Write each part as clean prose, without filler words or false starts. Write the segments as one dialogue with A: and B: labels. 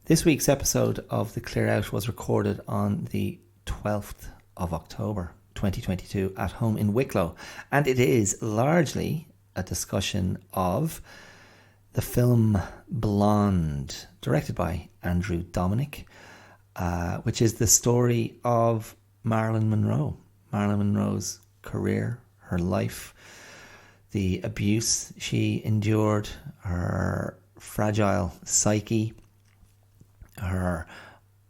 A: This week's episode of The Clear Out was recorded on the 12th of October 2022 at home in Wicklow, and it is largely a discussion of the film Blonde, directed by Andew Dominik, which is the story of Marilyn Monroe. Marilyn Monroe's career, her life, the abuse she endured, her fragile psyche, her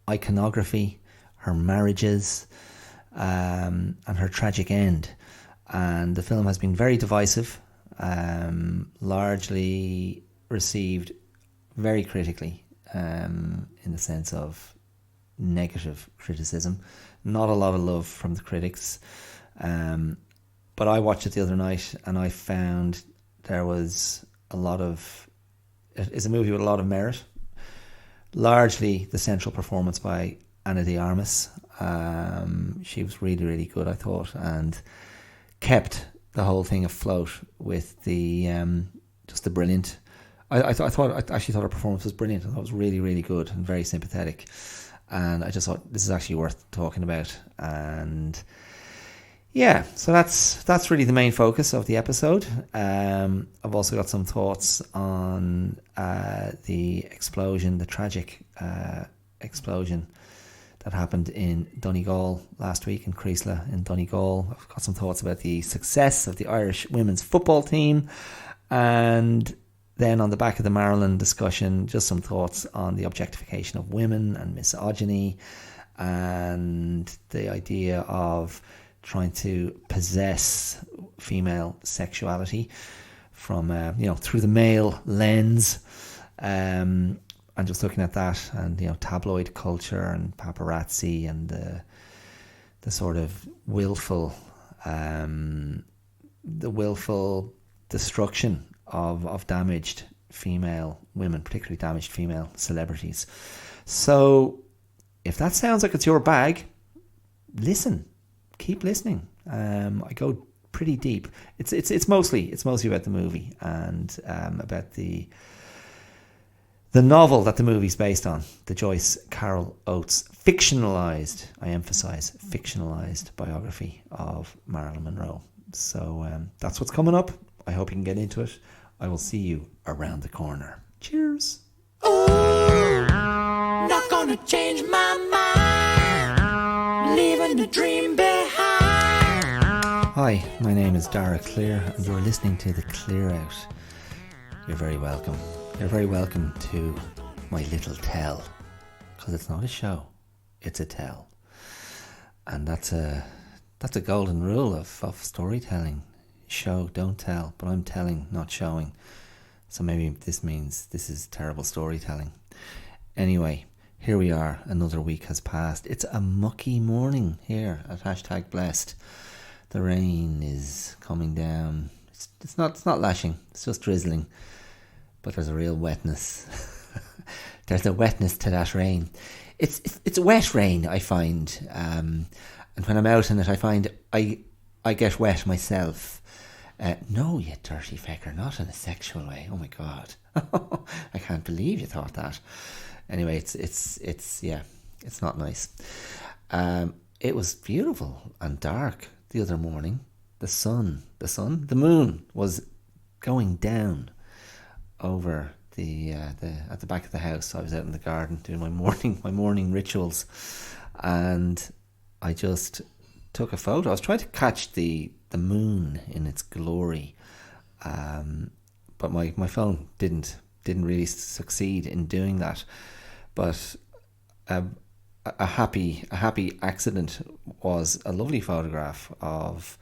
A: iconography, her marriages, and her tragic end. And the film has been very divisive, largely received very critically, in the sense of negative criticism. Not a lot of love from the critics. But I watched it the other night and I found there was it is a movie with a lot of merit. Largely the central performance by Armas. She was really, really good, I thought, and kept the whole thing afloat with the just the brilliant. I actually thought her performance was brilliant. I thought it was really, really good and very sympathetic. And I just thought this is actually worth talking about. And yeah, so that's really the main focus of the episode. I've also got some thoughts on the tragic explosion that happened in Donegal last week, in Creasla in Donegal. I've got some thoughts about the success of the Irish women's football team, and then on the back of the Marilyn discussion, just some thoughts on the objectification of women and misogyny, and the idea of trying to possess female sexuality from through the male lens, and just looking at that, and tabloid culture and paparazzi and the sort of willful destruction of damaged female women, particularly damaged female celebrities. So if that sounds like it's your bag, listen. Keep listening. I go pretty deep. It's mostly about the movie and about the novel that the movie's based on, the Joyce Carol Oates fictionalized, I emphasize, fictionalized biography of Marilyn Monroe. So that's what's coming up. I hope you can get into it. I will see you around the corner. Cheers.
B: Ooh, not gonna change my mind, leaving the dream behind.
A: Hi, my name is Dara Clear, and you're listening to The Clear Out. You're very welcome. You're very welcome to my little tell, because it's not a show, it's a tell. And that's a golden rule of storytelling. Show, don't tell, but I'm telling, not showing. So maybe this means this is terrible storytelling. Anyway, here we are, another week has passed. It's a mucky morning here at #blessed. The rain is coming down. It's not lashing, it's just drizzling. But there's a real wetness. There's a wetness to that rain. It's wet rain, I find. And when I'm out in it, I find I get wet myself. No, you dirty fecker, not in a sexual way. Oh my God. I can't believe you thought that. Anyway, it's not nice. It was beautiful and dark the other morning. The moon was going down over at the back of the house. I was out in the garden doing my morning rituals, and I just took a photo. I was trying to catch the moon in its glory, but my phone didn't really succeed in doing that. But a happy accident was a lovely photograph of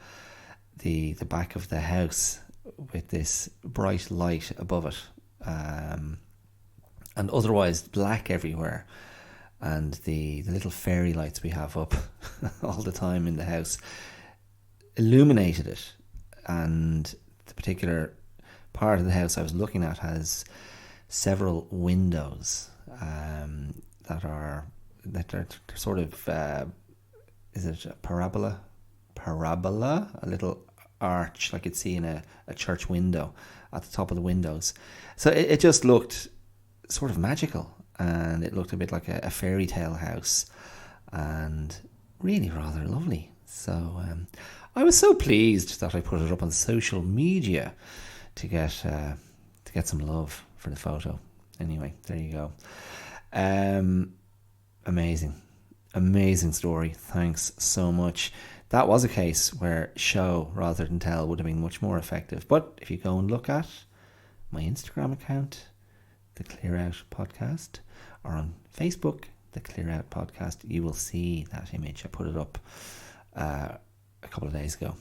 A: the back of the house with this bright light above it, and otherwise black everywhere, and the little fairy lights we have up all the time in the house illuminated it. And the particular part of the house I was looking at has several windows that are sort of is it a parabola, a little arch like you'd see in a church window at the top of the windows. So it just looked sort of magical, and it looked a bit like a fairy tale house, and really rather lovely. So I was so pleased that I put it up on social media to get some love for the photo. Anyway, there you go. Amazing story. Thanks so much. That was a case where show rather than tell would have been much more effective. But if you go and look at my Instagram account, the Clear Out Podcast, or on Facebook, the Clear Out Podcast, you will see that image. I put it up a couple of days ago.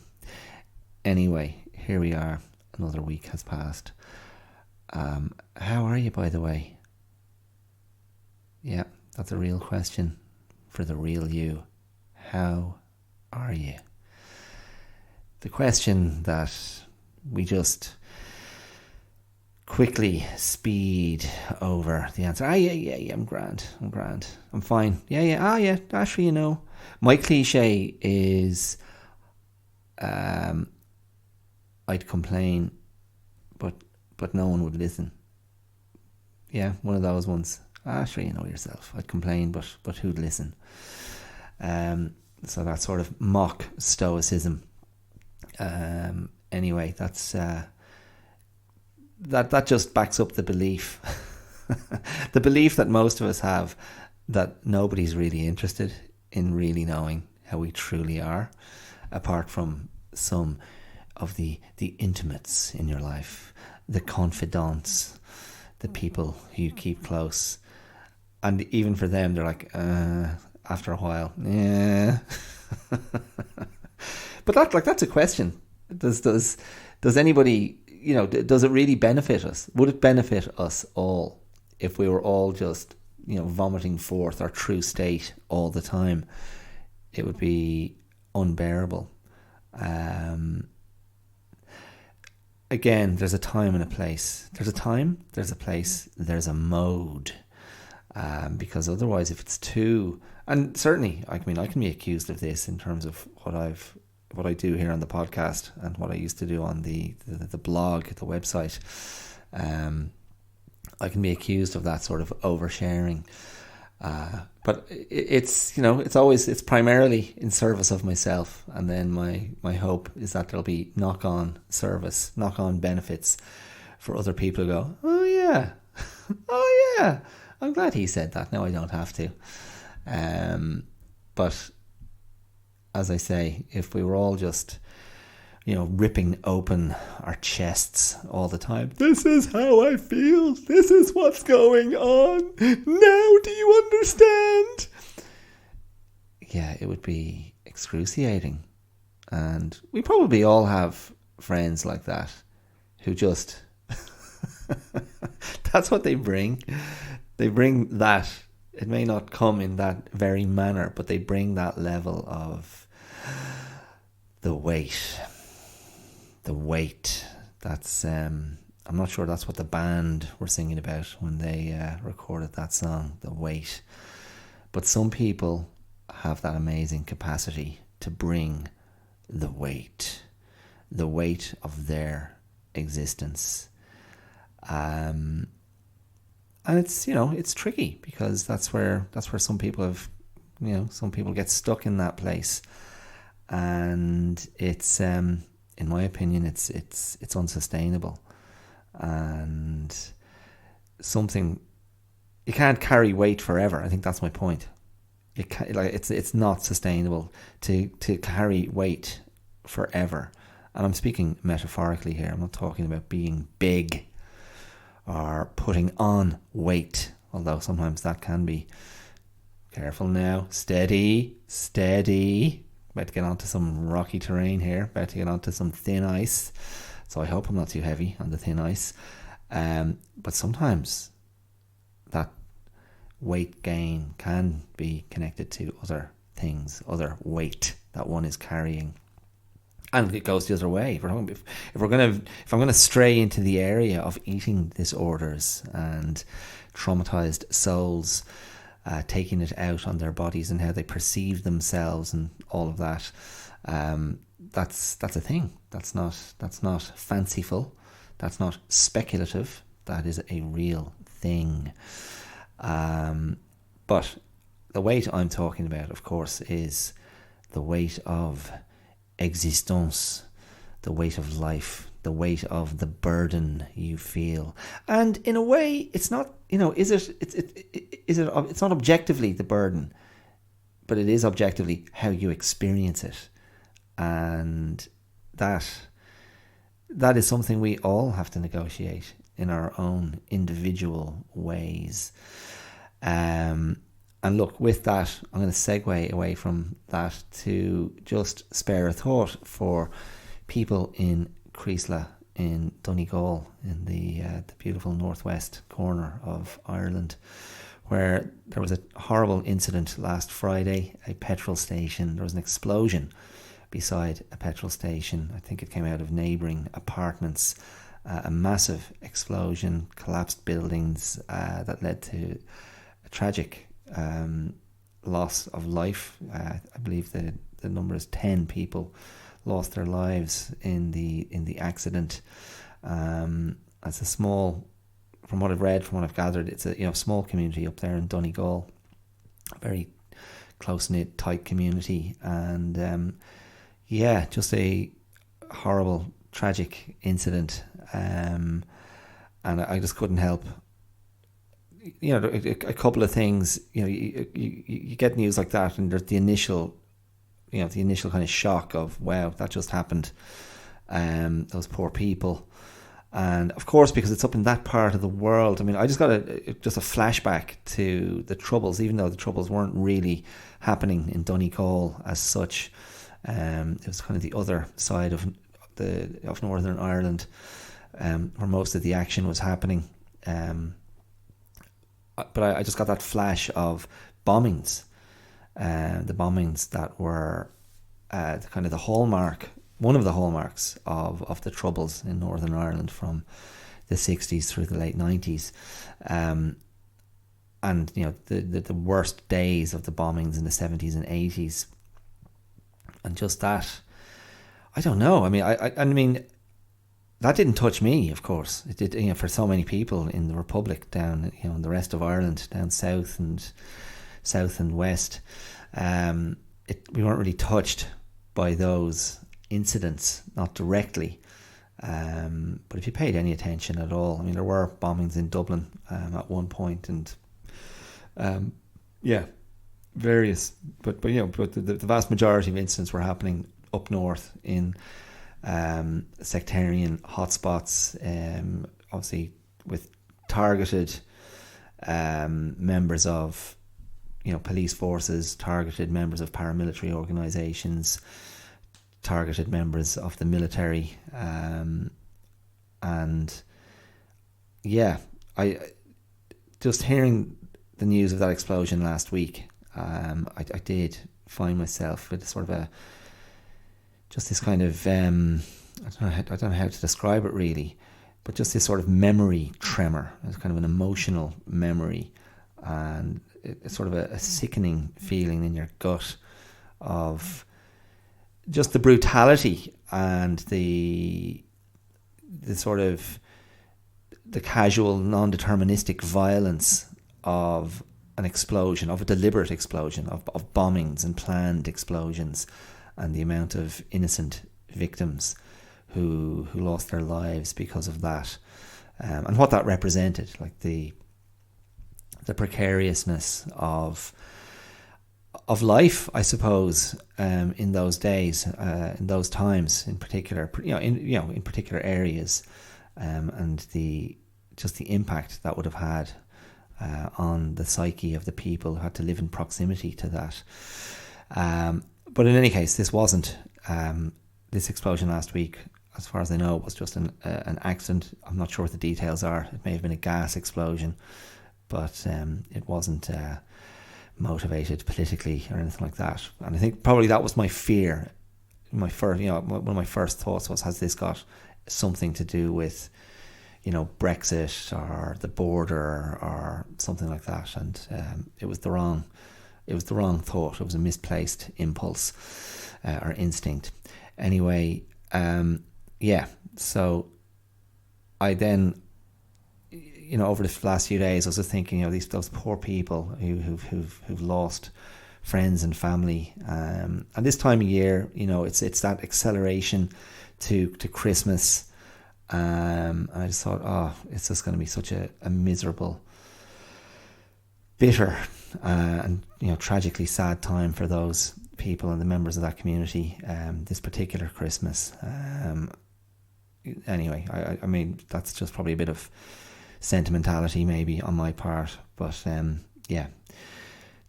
A: Anyway, here we are. Another week has passed. How are you, by the way? Yeah, that's a real question for the real you. How are you? The question that we just quickly speed over the answer. Yeah, I'm grand. I'm fine. Yeah. Actually, my cliche is I'd complain, but no one would listen. Yeah, one of those ones. Actually, you know yourself. I'd complain, but who'd listen? So that sort of mock stoicism. Anyway, that's that just backs up the belief, the belief that most of us have, that nobody's really interested in really knowing how we truly are, apart from some of the intimates in your life, the confidants, the people who you keep close. And even for them, they're like, after a while, yeah. But that's a question. Does anybody, does it really benefit us? Would it benefit us all if we were all just, vomiting forth our true state all the time? It would be unbearable. Again, there's a time and a place. There's a time, there's a place, there's a mode. Because otherwise, if it's too, and certainly, I can be accused of this in terms of what I do here on the podcast and what I used to do on the blog, the website. I can be accused of that sort of oversharing. But it's primarily in service of myself, and then my hope is that there'll be knock-on benefits for other people who go, oh yeah, I'm glad he said that. Now I don't have to. But as I say, if we were all just, ripping open our chests all the time, this is how I feel, this is what's going on, now do you understand? Yeah, it would be excruciating. And we probably all have friends like that who just, that's what they bring. They bring that. It may not come in that very manner, but they bring that level of the weight. That's I'm not sure that's what the band were singing about when they recorded that song, the weight. But some people have that amazing capacity to bring the weight of their existence. And it's, it's tricky, because that's where some people have, some people get stuck in that place, and it's, in my opinion, it's unsustainable, and something, you can't carry weight forever. I think that's my point. It's not sustainable to carry weight forever, and I'm speaking metaphorically here. I'm not talking about being big or putting on weight, although sometimes that can be. Careful now, steady, about to get onto some rocky terrain here, about to get onto some thin ice, so I hope I'm not too heavy on the thin ice. But sometimes that weight gain can be connected to other things, other weight that one is carrying. And it goes the other way. If I'm going to stray into the area of eating disorders and traumatized souls, taking it out on their bodies and how they perceive themselves and all of that, that's a thing. That's not fanciful. That's not speculative. That is a real thing. But the weight I'm talking about, of course, is the weight of existence, the weight of life, the weight of the burden you feel. And in a way, it's not, it's not objectively the burden, but it is objectively how you experience it. And that is something we all have to negotiate in our own individual ways. And look, with that, I'm going to segue away from that to just spare a thought for people in Creasla in Donegal, in the beautiful northwest corner of Ireland, where there was a horrible incident last Friday. A petrol station, there was an explosion beside a petrol station. I think it came out of neighbouring apartments. A massive explosion, collapsed buildings that led to a tragic loss of life. I believe the number is 10 people lost their lives in the accident. It's a small, from what I've read, from what I've gathered, it's a small community up there in Donegal, very close knit, tight community, and just a horrible, tragic incident. And I just couldn't help. A couple of things. You get news like that, and there's the initial kind of shock of, wow, that just happened. Those poor people. And of course, because it's up in that part of the world, I mean, I just got a flashback to the Troubles, even though the Troubles weren't really happening in Donegal as such. It was kind of the other side of Northern Ireland, where most of the action was happening. But I just got that flash of bombings. The bombings that were kind of the hallmark, one of the hallmarks of the Troubles in Northern Ireland from the 60s through the late 90s. And the worst days of the bombings in the 70s and 80s. And just that, I don't know. I mean, I mean, that didn't touch me, of course. It did, for so many people in the Republic down, in the rest of Ireland, down south and west. We weren't really touched by those incidents, not directly. But if you paid any attention at all, I mean, there were bombings in Dublin at one point, and various, but the vast majority of incidents were happening up north in sectarian hotspots, obviously with targeted members of police forces, targeted members of paramilitary organisations, targeted members of the military, I just hearing the news of that explosion last week, I did find myself with sort of this kind of I don't know how to describe it really, but just this sort of memory tremor. It's kind of an emotional memory, and it's sort of a sickening feeling in your gut of just the brutality and the sort of the casual, non-deterministic violence of an explosion, of a deliberate explosion, of bombings and planned explosions, and the amount of innocent victims who lost their lives because of that, and what that represented, like the precariousness of life, I suppose, in those days, in those times, in particular, in particular areas, and the impact that would have had on the psyche of the people who had to live in proximity to that. But in any case, this wasn't this explosion last week, as far as I know, was just an accident. I'm not sure what the details are. It may have been a gas explosion, but it wasn't motivated politically or anything like that. And I think probably that was my fear. One of my first thoughts was, has this got something to do with Brexit or the border or something like that? And it was the wrong thought. It was a misplaced impulse or instinct. Anyway, so I then over the last few days, I was just thinking, those poor people who've lost friends and family. And this time of year, it's that acceleration to Christmas. And I just thought, it's just going to be such a miserable, bitter, and tragically sad time for those people and the members of that community this particular Christmas. Anyway, I mean, that's just probably a bit of sentimentality maybe on my part, but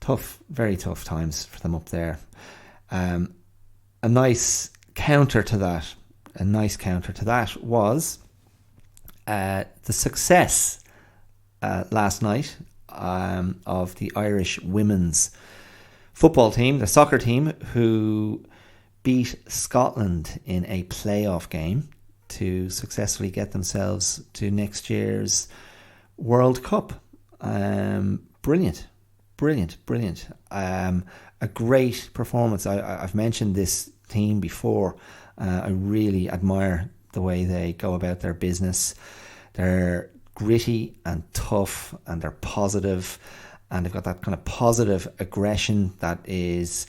A: tough, very tough times for them up there. A nice counter to that was the success last night of the Irish women's football team, the soccer team, who beat Scotland in a playoff game to successfully get themselves to next year's World Cup. Brilliant. A great performance. I've mentioned this team before. I really admire the way they go about their business. They're gritty and tough, and they're positive, and they've got that kind of positive aggression that is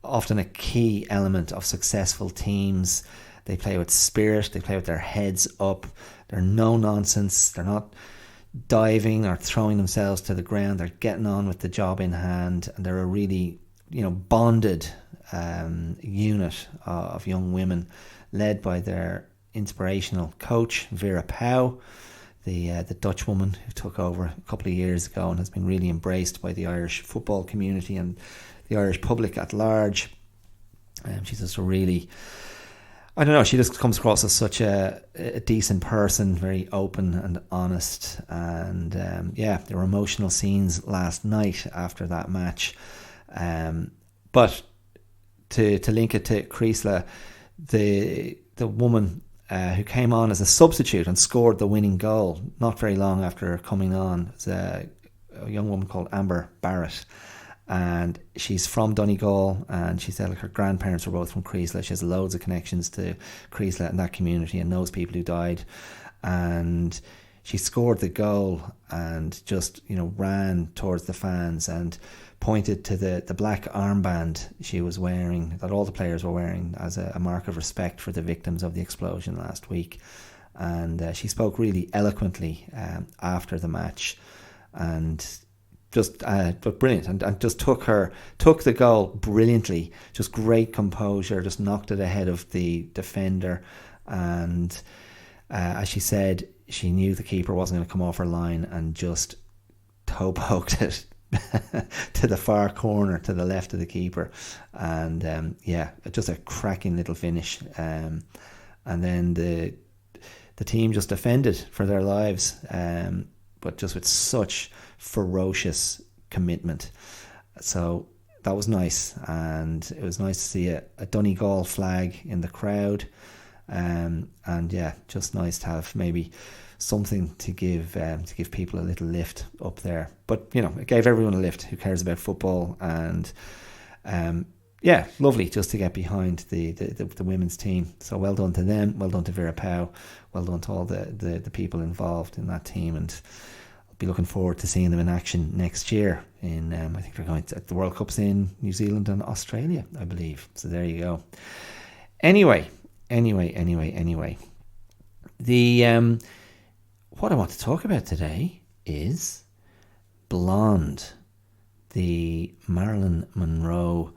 A: often a key element of successful teams. They play with spirit, they play with their heads up, they're no nonsense, they're not diving or throwing themselves to the ground, they're getting on with the job in hand, and they're a really bonded unit of young women, led by their inspirational coach Vera Pauw, the Dutch woman who took over a couple of years ago and has been really embraced by the Irish football community and the Irish public at large. She's just a really, she just comes across as such a decent person, very open and honest. And there were emotional scenes last night after that match. But to link it to Creasla, the woman who came on as a substitute and scored the winning goal not very long after coming on, was a young woman called Amber Barrett. And she's from Donegal, and she said her grandparents were both from Creasla. She has loads of connections to Creasla and that community and knows people who died. And she scored the goal and just ran towards the fans and pointed to the black armband she was wearing, that all the players were wearing, as a mark of respect for the victims of the explosion last week. And she spoke really eloquently after the match, and just but brilliant, and just took the goal brilliantly. Just great composure, just knocked it ahead of the defender. And as she said, she knew the keeper wasn't going to come off her line, and just toe poked it to the far corner to the left of the keeper. And just a cracking little finish. And then the team just defended for their lives, but just with such ferocious commitment. So that was nice, and it was nice to see a Donegal flag in the crowd. Just nice to have maybe something to give people a little lift up there. But it gave everyone a lift who cares about football. And lovely just to get behind the women's team. So well done to them, well done to Vera Pauw, well done to all the people involved in that team. And I'll be looking forward to seeing them in action next year. I think they're going to the World Cup's in New Zealand and Australia, I believe. So there you go. Anyway. The what I want to talk about today is Blonde, the Marilyn Monroe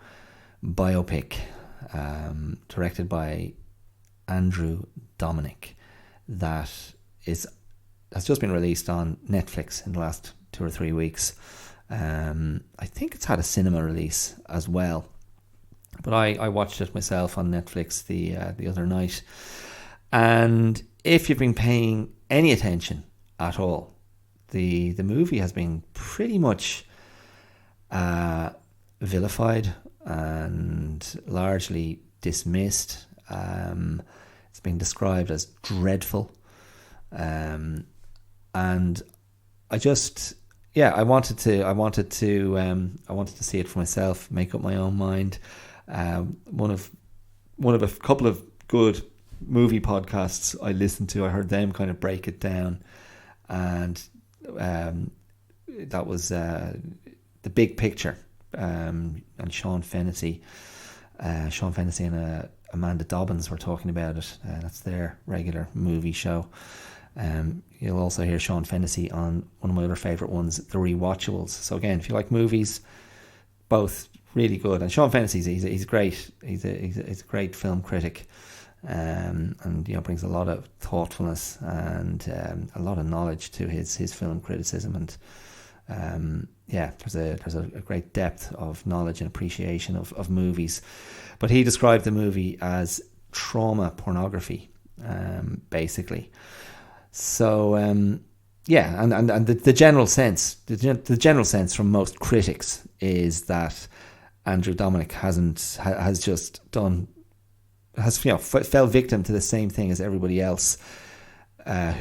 A: biopic, directed by Andew Dominik, that has just been released on Netflix in the last 2 or 3 weeks. I think it's had a cinema release as well, but I watched it myself on Netflix the other night. And if you've been paying any attention at all, the movie has been pretty much vilified and largely dismissed. It's been described as dreadful, and I just I wanted to see it for myself, make up my own mind. One of a couple of good movie podcasts I listened to, I heard them kind of break it down, and that was The Big Picture, and Sean Fennessy and Amanda Dobbins were talking about it. That's their regular movie show. You'll also hear Sean Fennessy on one of my other favourite ones, The Rewatchables. So again, if you like movies, both really good. And Sean Fennessy, he's great. He's a great film critic, and brings a lot of thoughtfulness and a lot of knowledge to his film criticism. And there's a great depth of knowledge and appreciation of movies. But he described the movie as trauma pornography, basically. So and the general sense, the general sense from most critics is that Andew Dominik fell victim to the same thing as everybody else,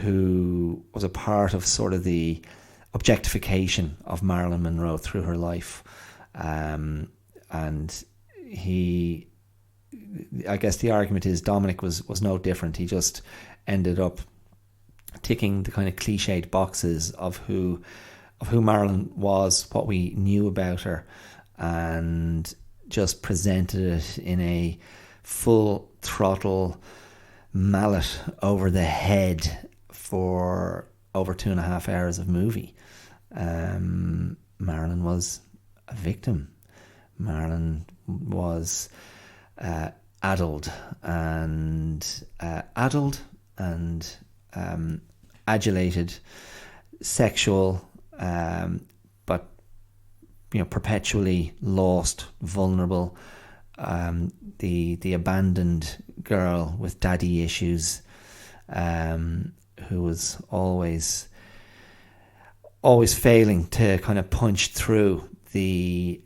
A: who was a part of sort of the objectification of Marilyn Monroe through her life, and I guess the argument is Dominik was no different. He just ended up ticking the kind of cliched boxes of who Marilyn was, what we knew about her, and just presented it in a full throttle mallet over the head for over 2.5 hours of movie. Marilyn was a victim. Marilyn was addled and adulated, sexual, but perpetually lost, vulnerable. The abandoned girl with daddy issues, who was always failing to kind of punch through the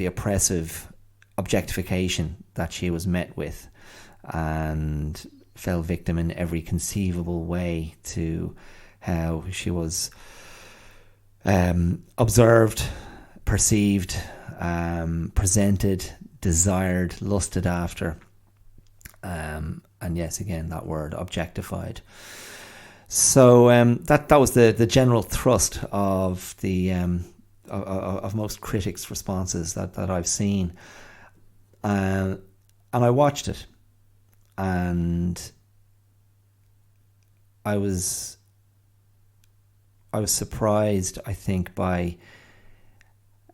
A: oppressive objectification that she was met with, and fell victim in every conceivable way to how she was observed, perceived, presented, desired, lusted after, and yes, again, that word, objectified. So that was the general thrust of the of most critics' responses that I've seen, and I watched it, and I was surprised, I think, by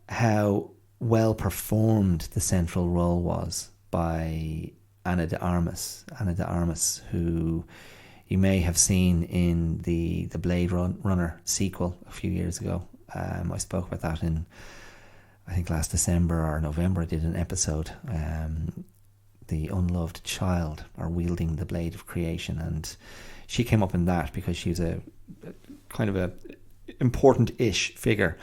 A: how well performed the central role was by Ana de Armas, who you may have seen in the Blade Runner sequel a few years ago. I spoke about that in, I think, last December or November. I did an episode, The Unloved Child, or Wielding the Blade of Creation, and she came up in that because she's a kind of a important-ish figure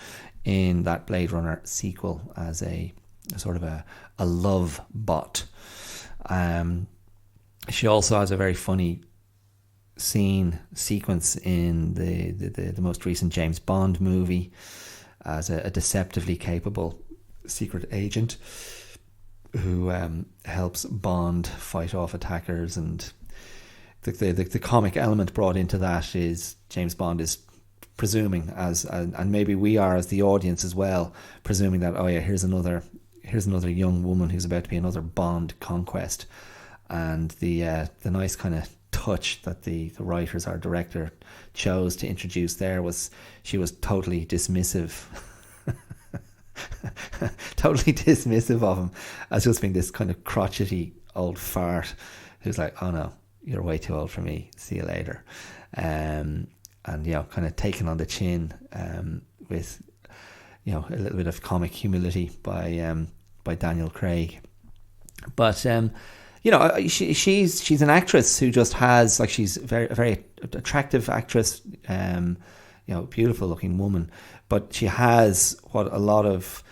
A: in that Blade Runner sequel as a sort of a love bot. She also has a very funny sequence in the most recent James Bond movie as a deceptively capable secret agent who helps Bond fight off attackers. And the comic element brought into that is James Bond is presuming, and maybe we are as the audience as well, presuming that, oh yeah, here's another young woman who's about to be another Bond conquest. And the nice kind of touch that the writers or director chose to introduce there was she was totally dismissive of him as just being this kind of crotchety old fart who's like, oh no, you're way too old for me, see you later. And kind of taken on the chin with a little bit of comic humility by Daniel Craig. But she's an actress who just has, like, she's a very attractive actress, beautiful looking woman, but she has what a lot of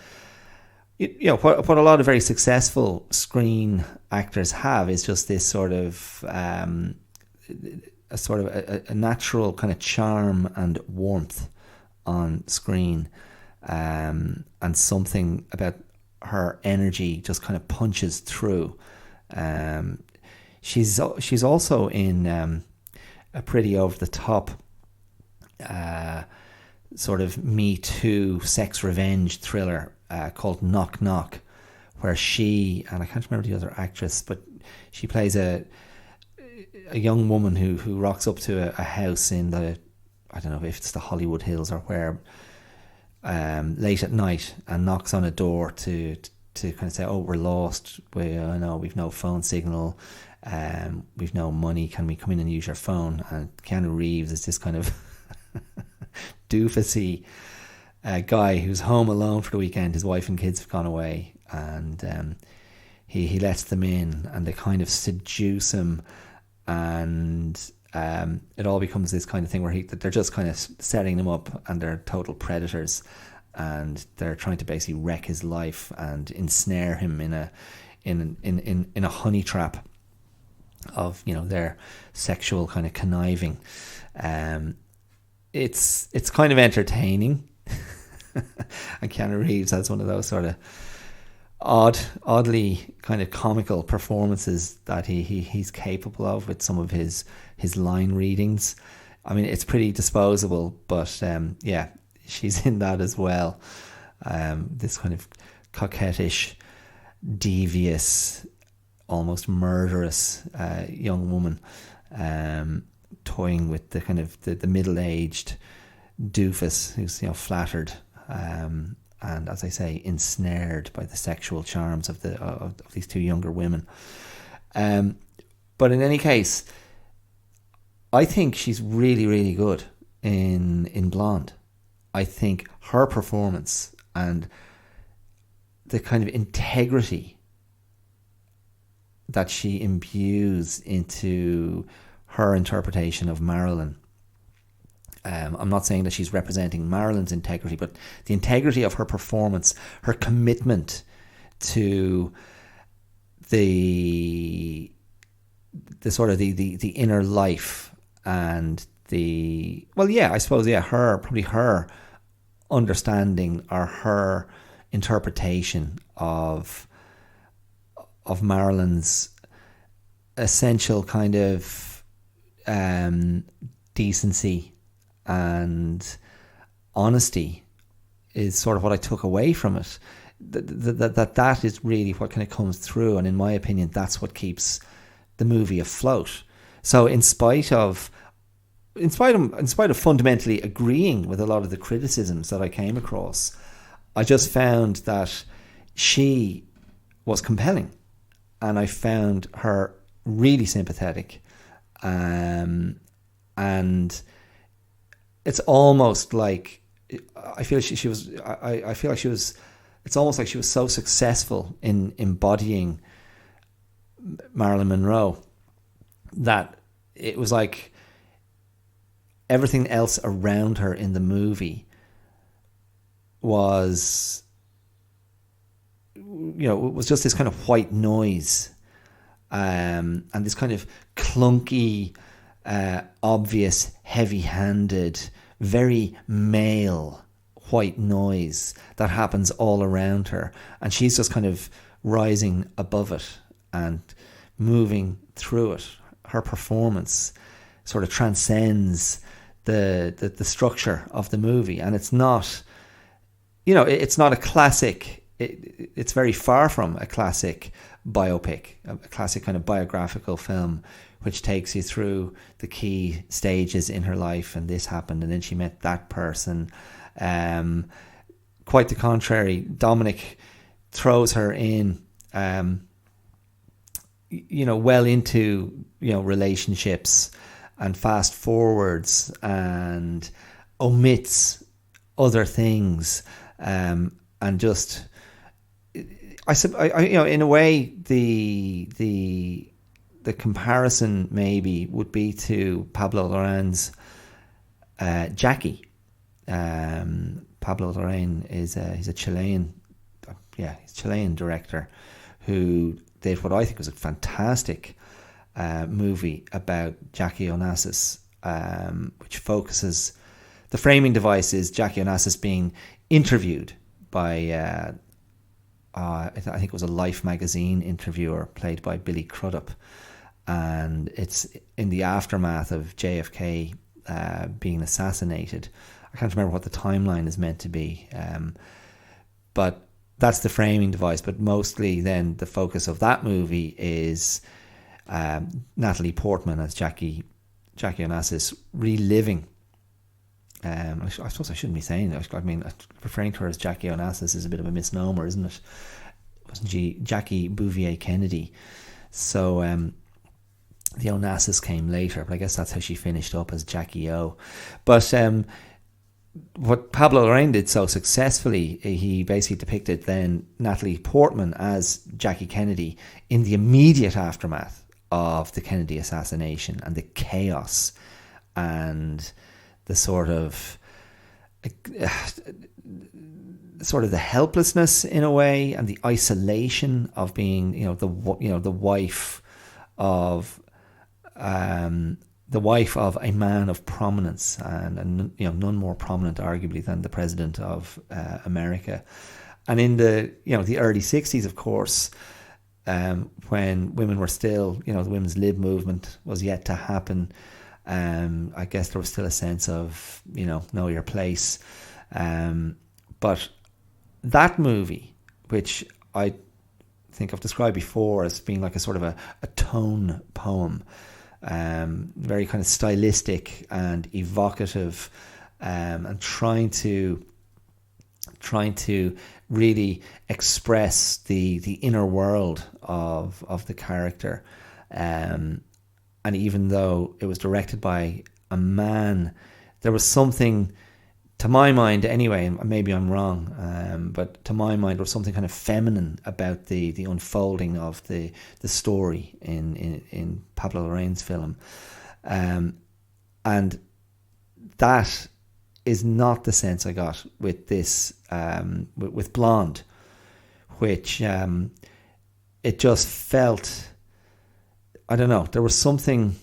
A: very successful screen actors have, is just this sort of a natural kind of charm and warmth on screen, and something about her energy just kind of punches through. She's also in a pretty over the top sort of Me Too sex revenge thriller called Knock Knock, where she, and I can't remember the other actress, but she plays a young woman who rocks up to a house in the, I don't know if it's the Hollywood Hills or where, late at night, and knocks on a door to kind of say, oh, we're lost, we've no phone signal, we've no money, can we come in and use your phone? And Keanu Reeves is this kind of doofusy guy who's home alone for the weekend. His wife and kids have gone away, and he lets them in, and they kind of seduce him, and it all becomes this kind of thing where they're just kind of setting him up, and they're total predators, and they're trying to basically wreck his life and ensnare him in a honey trap of, you know, their sexual kind of conniving. It's kind of entertaining. And Keanu Reeves has one of those sort of oddly kind of comical performances that he's capable of with some of his line readings. I mean, it's pretty disposable, but yeah, she's in that as well. This kind of coquettish, devious, almost murderous young woman, toying with the kind of the middle-aged doofus who's, you know, flattered, and, as I say, ensnared by the sexual charms of these two younger women. But in any case, I think she's really, really good in Blonde. I think her performance and the kind of integrity that she imbues into her interpretation of Marilyn. I'm not saying that she's representing Marilyn's integrity, but the integrity of her performance, her commitment to the sort of the inner life, and her understanding or her interpretation of Marilyn's essential kind of decency and honesty is sort of what I took away from it. That is really what kind of comes through, and in my opinion, that's what keeps the movie afloat. So in spite of fundamentally agreeing with a lot of the criticisms that I came across, I just found that she was compelling, and I found her really sympathetic, and it's almost like I feel she was. I feel like she was. It's almost like she was so successful in embodying Marilyn Monroe that it was like everything else around her in the movie was, you know, it was just this kind of white noise, and this kind of clunky, obvious, heavy-handed, very male white noise that happens all around her, and she's just kind of rising above it and moving through it. Her performance sort of transcends the structure of the movie, and it's not, you know, it's not a classic. It's very far from a classic biopic, a classic kind of biographical film, which takes you through the key stages in her life, and this happened, and then she met that person. Quite the contrary, Dominik throws her in, you know, well into, you know, relationships and fast forwards and omits other things, and just, I you know, in a way, the comparison maybe would be to Pablo Larraín's Jackie. Pablo Larraín he's a Chilean director who did what I think was a fantastic movie about Jackie Onassis, which focuses, the framing device is Jackie Onassis being interviewed by I think it was a Life magazine interviewer played by Billy Crudup, and it's in the aftermath of JFK being assassinated. I can't remember what the timeline is meant to be, but that's the framing device. But mostly then the focus of that movie is Natalie Portman as Jackie Onassis reliving. I suppose I shouldn't be saying that. I mean, referring to her as Jackie Onassis is a bit of a misnomer, isn't it? Wasn't she Jackie Bouvier Kennedy? So the Onassis came later, but I guess that's how she finished up, as Jackie O. But what Pablo Larraín did so successfully, he basically depicted then Natalie Portman as Jackie Kennedy in the immediate aftermath of the Kennedy assassination, and the chaos and the sort of the helplessness in a way, and the isolation of being, the wife of a man of prominence, and none more prominent arguably than the president of America. And in the the early 60s, of course, when women were still, the women's lib movement was yet to happen. I guess there was still a sense of, know your place. But that movie, which I think I've described before as being like a sort of a tone poem, very kind of stylistic and evocative, and trying to really express the inner world of the character. And even though it was directed by a man, there was something, to my mind anyway, and maybe I'm wrong, but to my mind, there was something kind of feminine about the unfolding of the story in Pablo Larraín's film. And that is not the sense I got with this, with Blonde, which it just felt, I don't know, there was something,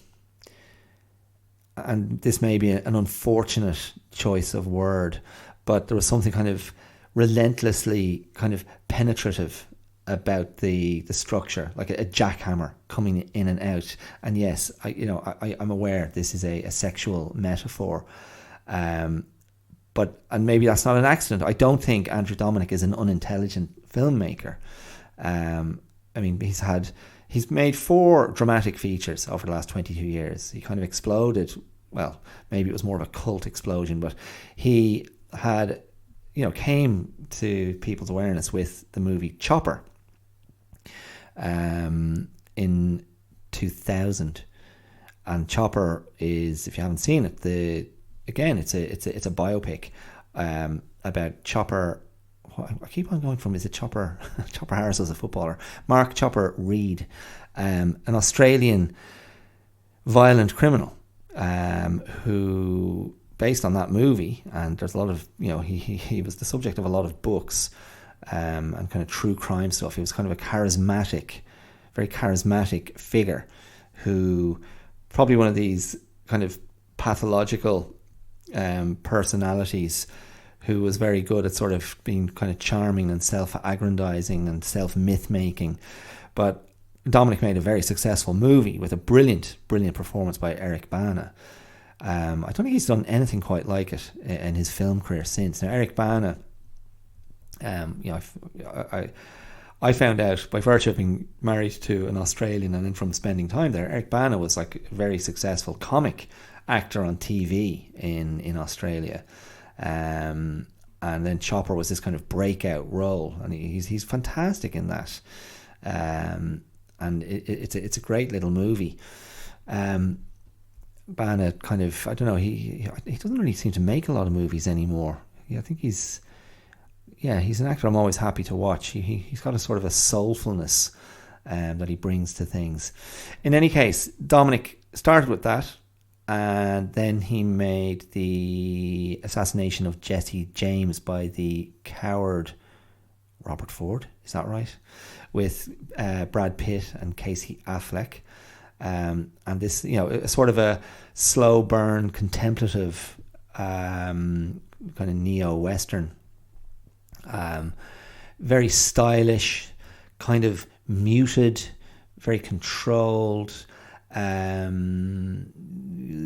A: and this may be an unfortunate choice of word, but there was something kind of relentlessly kind of penetrative about the structure, like a jackhammer coming in and out. And yes, I'm aware this is a sexual metaphor, but maybe that's not an accident. I don't think Andew Dominik is an unintelligent filmmaker. I mean, he's made 4 dramatic features over the last 22 years. He kind of exploded. Well, maybe it was more of a cult explosion, but he had, came to people's awareness with the movie Chopper in 2000. And Chopper is, if you haven't seen it, it's a biopic about Chopper. I keep on going from, is it Chopper Harris as a footballer? Mark Chopper Reed, an Australian violent criminal, who, based on that movie, and there's a lot of, he was the subject of a lot of books, and kind of true crime stuff. He was kind of a very charismatic figure, who probably one of these kind of pathological personalities, who was very good at sort of being kind of charming and self-aggrandizing and self-myth-making. But Dominik made a very successful movie with a brilliant performance by Eric Bana. I don't think he's done anything quite like it in his film career since. Now, Eric Bana, I found out by virtue of being married to an Australian and then from spending time there, Eric Bana was like a very successful comic actor on TV in Australia. And then Chopper was this kind of breakout role, and he's fantastic in that. And it's a great little movie. Bana kind of, I don't know, he doesn't really seem to make a lot of movies anymore. I think he's an actor I'm always happy to watch. He's got a sort of a soulfulness that he brings to things. In any case, Dominik started with that, and then he made the assassination of Jesse James by the coward Robert Ford, is that right? With Brad Pitt and Casey Affleck. And this, sort of a slow burn, contemplative kind of neo-Western. Very stylish, kind of muted, very controlled,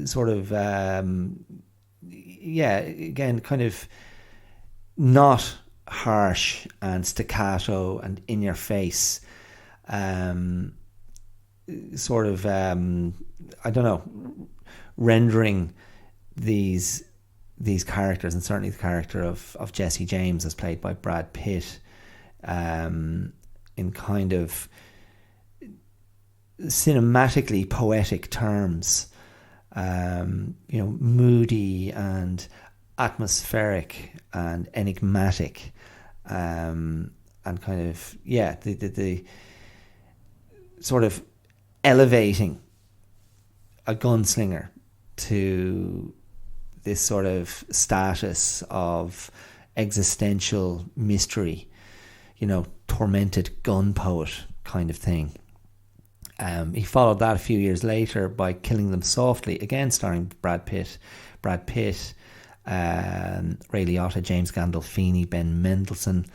A: sort of, again, kind of not harsh and staccato and in your face, sort of, I don't know, rendering these characters, and certainly the character of Jesse James as played by Brad Pitt, in kind of cinematically poetic terms, moody and atmospheric and enigmatic, and kind of, the sort of elevating a gunslinger to this sort of status of existential mystery, tormented gun poet kind of thing. He followed that a few years later by Killing Them Softly, again starring Brad Pitt, Ray Liotta, James Gandolfini, Ben Mendelsohn.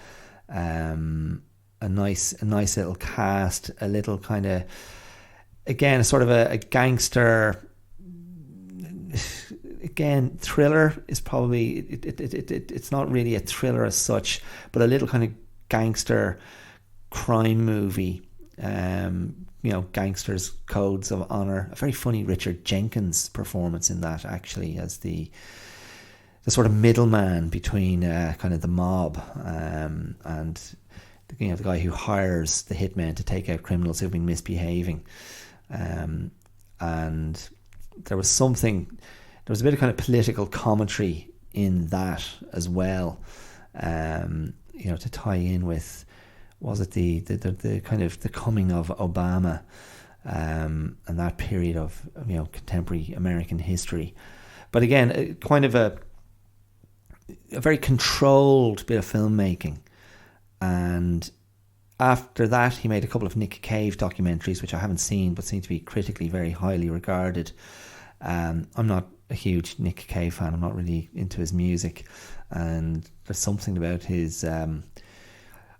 A: A nice little cast, a little kind of, again, sort of a gangster. Again, thriller is probably it's not really a thriller as such, but a little kind of gangster crime movie. Gangsters' codes of honor. A very funny Richard Jenkins performance in that, actually, as the sort of middleman between kind of the mob and the guy who hires the hitmen to take out criminals who've been misbehaving. And there was a bit of kind of political commentary in that as well, to tie in with, was it the kind of the coming of Obama, and that period of contemporary American history. But again, kind of a very controlled bit of filmmaking. And after that, he made a couple of Nick Cave documentaries, which I haven't seen, but seem to be critically very highly regarded. I'm not a huge Nick Cave fan. I'm not really into his music, and there's something about his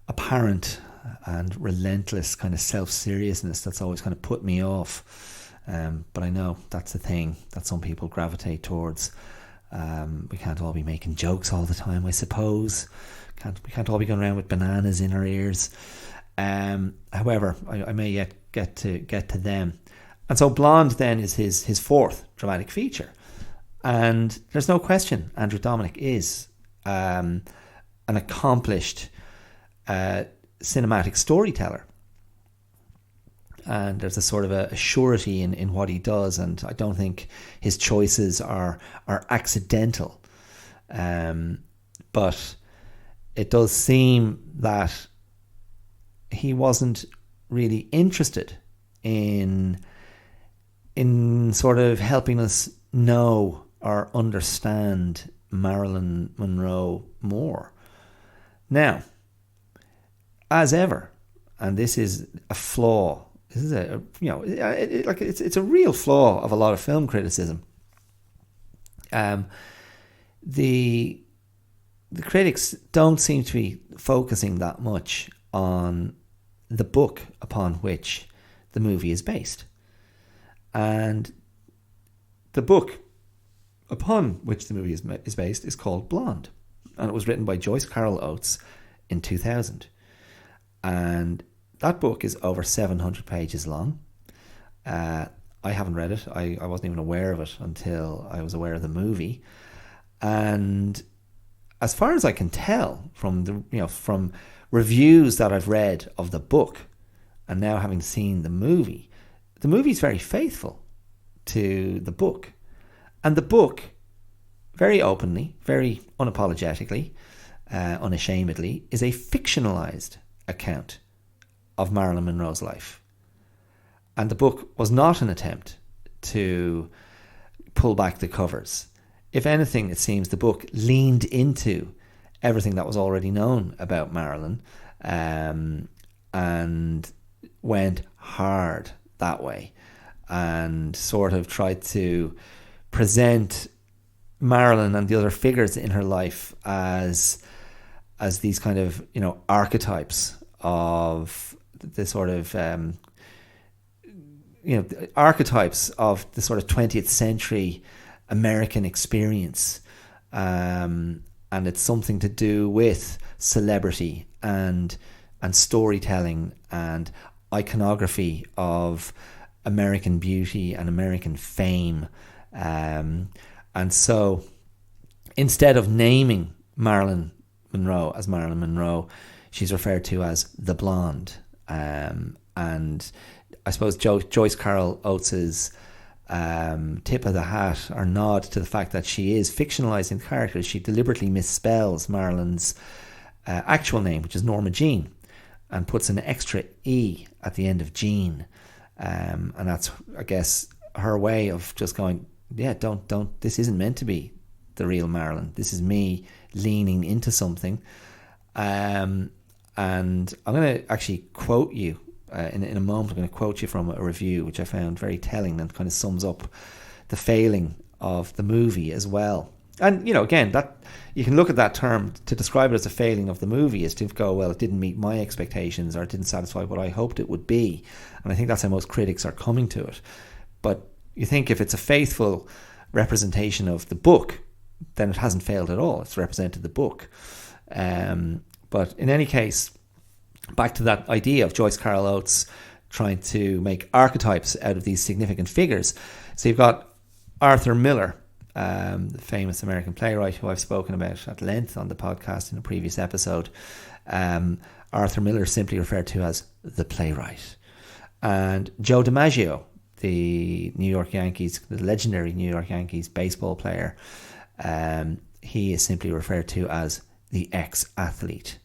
A: apparent and relentless kind of self-seriousness that's always kind of put me off. But I know that's the thing that some people gravitate towards. We can't all be making jokes all the time, I suppose. We can't all be going around with bananas in our ears. However, I may yet get to them. And so Blonde then is his fourth dramatic feature. And there's no question Andew Dominik is an accomplished cinematic storyteller. And there's a sort of a surety in what he does, and I don't think his choices are accidental. But it does seem that he wasn't really interested in sort of helping us know or understand Marilyn Monroe more. Now, as ever, and this is a flaw. This is it's a real flaw of a lot of film criticism. The critics don't seem to be focusing that much on the book upon which the movie is based. And the book upon which the movie is based is called Blonde. And it was written by Joyce Carol Oates in 2000. And that book is over 700 pages long. I haven't read it. I wasn't even aware of it until I was aware of the movie. And as far as I can tell from from reviews that I've read of the book, and now having seen the movie is very faithful to the book. And the book, very openly, very unapologetically, unashamedly, is a fictionalized account of Marilyn Monroe's life. And the book was not an attempt to pull back the covers. If anything, it seems the book leaned into everything that was already known about Marilyn, and went hard that way, and sort of tried to present Marilyn and the other figures in her life as these kind of archetypes of the sort of archetypes of the sort of 20th century American experience. And it's something to do with celebrity and storytelling and iconography of American beauty and American fame. And so instead of naming Marilyn Monroe as Marilyn Monroe, she's referred to as the blonde. And I suppose Joyce Carol Oates's tip of the hat or nod to the fact that she is fictionalizing characters. She deliberately misspells Marilyn's actual name, which is Norma Jean, and puts an extra E at the end of Jean. And that's, I guess, her way of just going, yeah, don't, this isn't meant to be the real Marilyn. This is me leaning into something. And I'm going to actually quote you in a moment. I'm going to quote you from a review which I found very telling and kind of sums up the failing of the movie as well. And, again, that you can look at that term to describe it as a failing of the movie is to go, well, it didn't meet my expectations or it didn't satisfy what I hoped it would be. And I think that's how most critics are coming to it. But you think if it's a faithful representation of the book, then it hasn't failed at all. It's represented the book. But in any case, back to that idea of Joyce Carol Oates trying to make archetypes out of these significant figures. So you've got Arthur Miller, the famous American playwright who I've spoken about at length on the podcast in a previous episode. Arthur Miller is simply referred to as the playwright. And Joe DiMaggio, the New York Yankees, the legendary New York Yankees baseball player, he is simply referred to as the ex-athlete.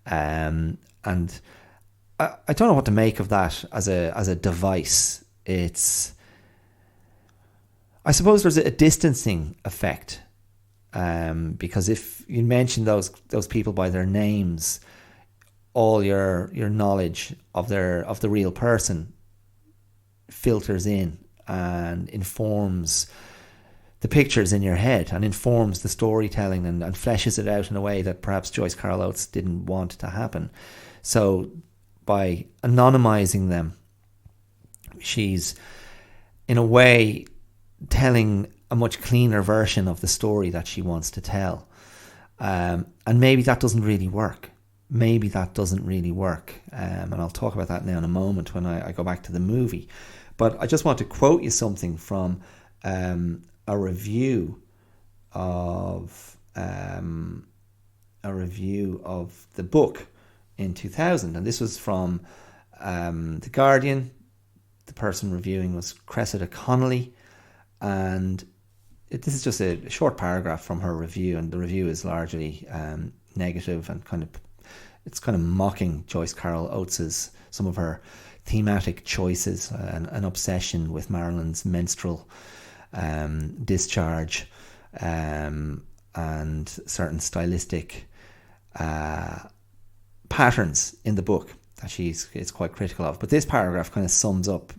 A: And I don't know what to make of that as a device. I suppose there's a distancing effect, because if you mention those people by their names, all your knowledge of the real person filters in and informs the pictures in your head and informs the storytelling and fleshes it out in a way that perhaps Joyce Carol Oates didn't want to happen. So by anonymizing them, she's in a way telling a much cleaner version of the story that she wants to tell. And maybe that doesn't really work. And I'll talk about that now in a moment when I go back to the movie. But I just want to quote you something from a review of the book in 2000, and this was from The Guardian. The person reviewing was Cressida Connolly, and this is just a short paragraph from her review, and the review is largely negative and kind of mocking Joyce Carol Oates's some of her thematic choices, an obsession with Marilyn's menstrual discharge, and certain stylistic patterns in the book that it's quite critical of. But this paragraph kind of sums up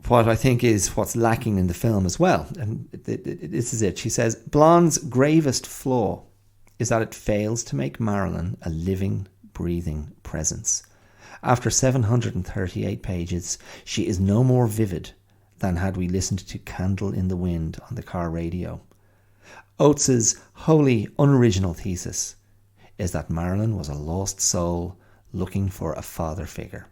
A: what I think is what's lacking in the film as well. And this is it. She says, Blonde's gravest flaw is that it fails to make Marilyn a living, breathing presence. After 738 pages, she is no more vivid than had we listened to Candle in the Wind on the car radio. Oates's wholly unoriginal thesis is that Marilyn was a lost soul looking for a father figure.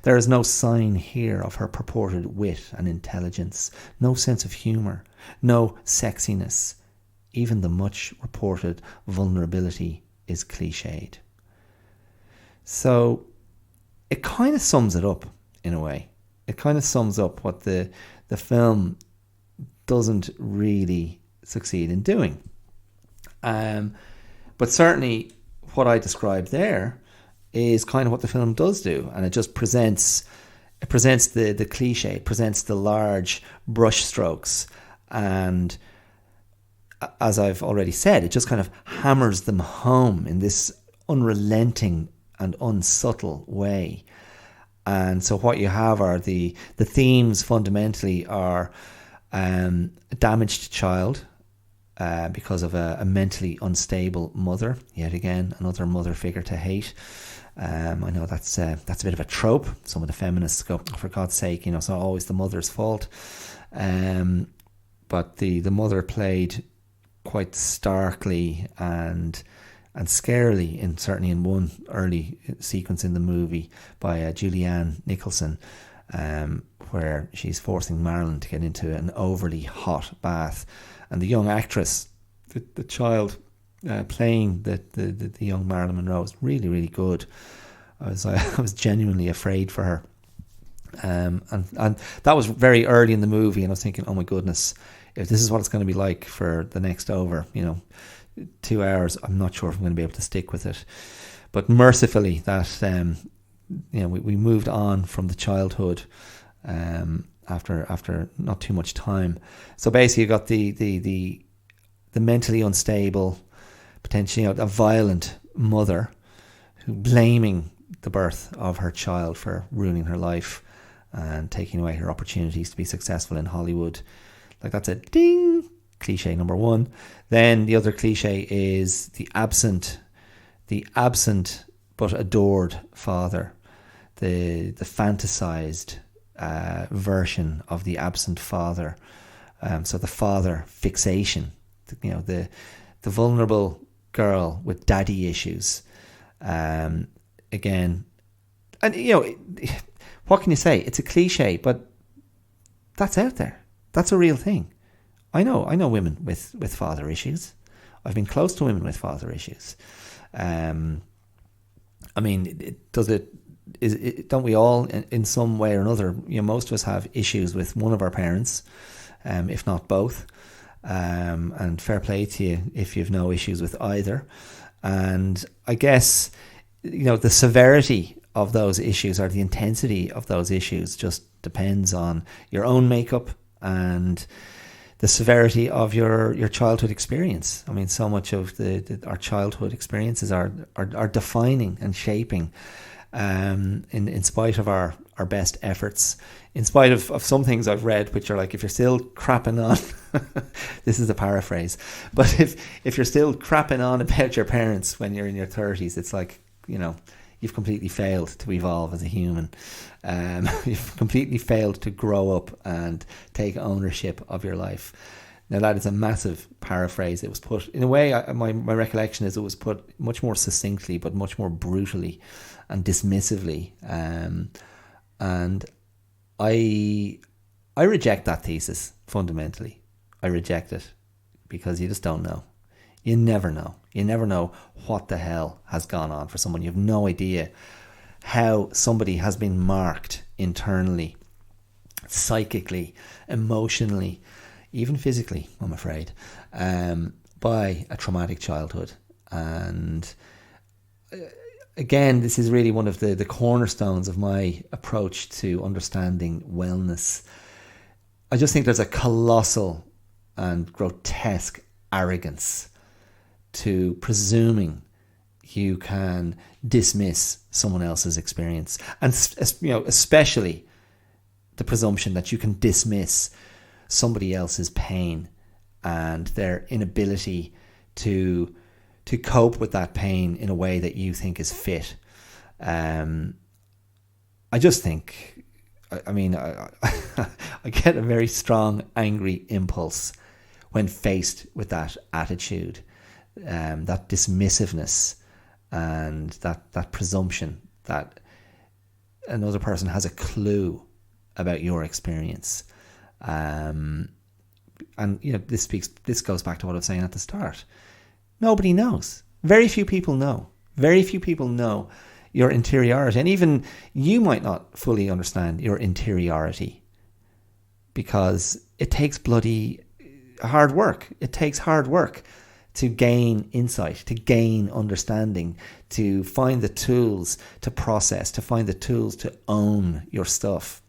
A: There is no sign here of her purported wit and intelligence, no sense of humour, no sexiness. Even the much reported vulnerability is cliched. So it kind of sums it up in a way. It kind of sums up what the film doesn't really succeed in doing. But certainly what I described there is kind of what the film does do, and it just presents the cliche, it presents the large brush strokes, and as I've already said, it just kind of hammers them home in this unrelenting and unsubtle way. And so what you have are the themes fundamentally are a damaged child, because of a mentally unstable mother. Yet again, another mother figure to hate. I know that's a bit of a trope. Some of the feminists go, oh, for God's sake, it's not always the mother's fault. But the mother played quite starkly and scarily, certainly in one early sequence in the movie by Julianne Nicholson, where she's forcing Marilyn to get into an overly hot bath, and the young actress, the child playing the young Marilyn Monroe, is really, really good. I was genuinely afraid for her, and that was very early in the movie, and I was thinking, oh my goodness, if this is what it's going to be like for the next 2 hours, I'm not sure if I'm going to be able to stick with it. But mercifully, that we moved on from the childhood after not too much time. So basically, you got the mentally unstable, potentially a violent mother who blaming the birth of her child for ruining her life and taking away her opportunities to be successful in Hollywood. Like, that's a ding, cliche number one. Then the other cliche is the absent but adored father, the fantasized version of the absent father. So the father fixation, the vulnerable girl with daddy issues. Again, and what can you say? It's a cliche, but that's out there. That's a real thing. I know women with father issues. I've been close to women with father issues. Don't we all, in some way or another, most of us have issues with one of our parents, if not both. And fair play to you if you've no issues with either. And I guess, the severity of those issues or the intensity of those issues just depends on your own makeup and the severity of your childhood experience. I mean, so much of our childhood experiences are defining and shaping, in spite of our best efforts, in spite of some things I've read, which are like, if you're still crapping on, this is a paraphrase, but if you're still crapping on about your parents when you're in your 30s, it's like, you've completely failed to evolve as a human. You've completely failed to grow up and take ownership of your life. Now, that is a massive paraphrase. It was put, in a way, my recollection is it was put much more succinctly, but much more brutally and dismissively. And I reject that thesis, fundamentally. I reject it because you just don't know. You never know. You never know what the hell has gone on for someone. You have no idea how somebody has been marked internally, psychically, emotionally, even physically, I'm afraid, by a traumatic childhood. And again, this is really one of the cornerstones of my approach to understanding wellness. I just think there's a colossal and grotesque arrogance to presuming you can dismiss someone else's experience, and especially the presumption that you can dismiss somebody else's pain and their inability to cope with that pain in a way that you think is fit. I just think, I get a very strong angry impulse when faced with that attitude, that dismissiveness, and that presumption that another person has a clue about your experience. And this goes back to what I was saying at the start. Nobody knows. Very few people know. Very few people know your interiority, and even you might not fully understand your interiority, because it takes bloody hard work. It takes hard work to gain insight, to gain understanding, to find the tools to process, to find the tools to own your stuff,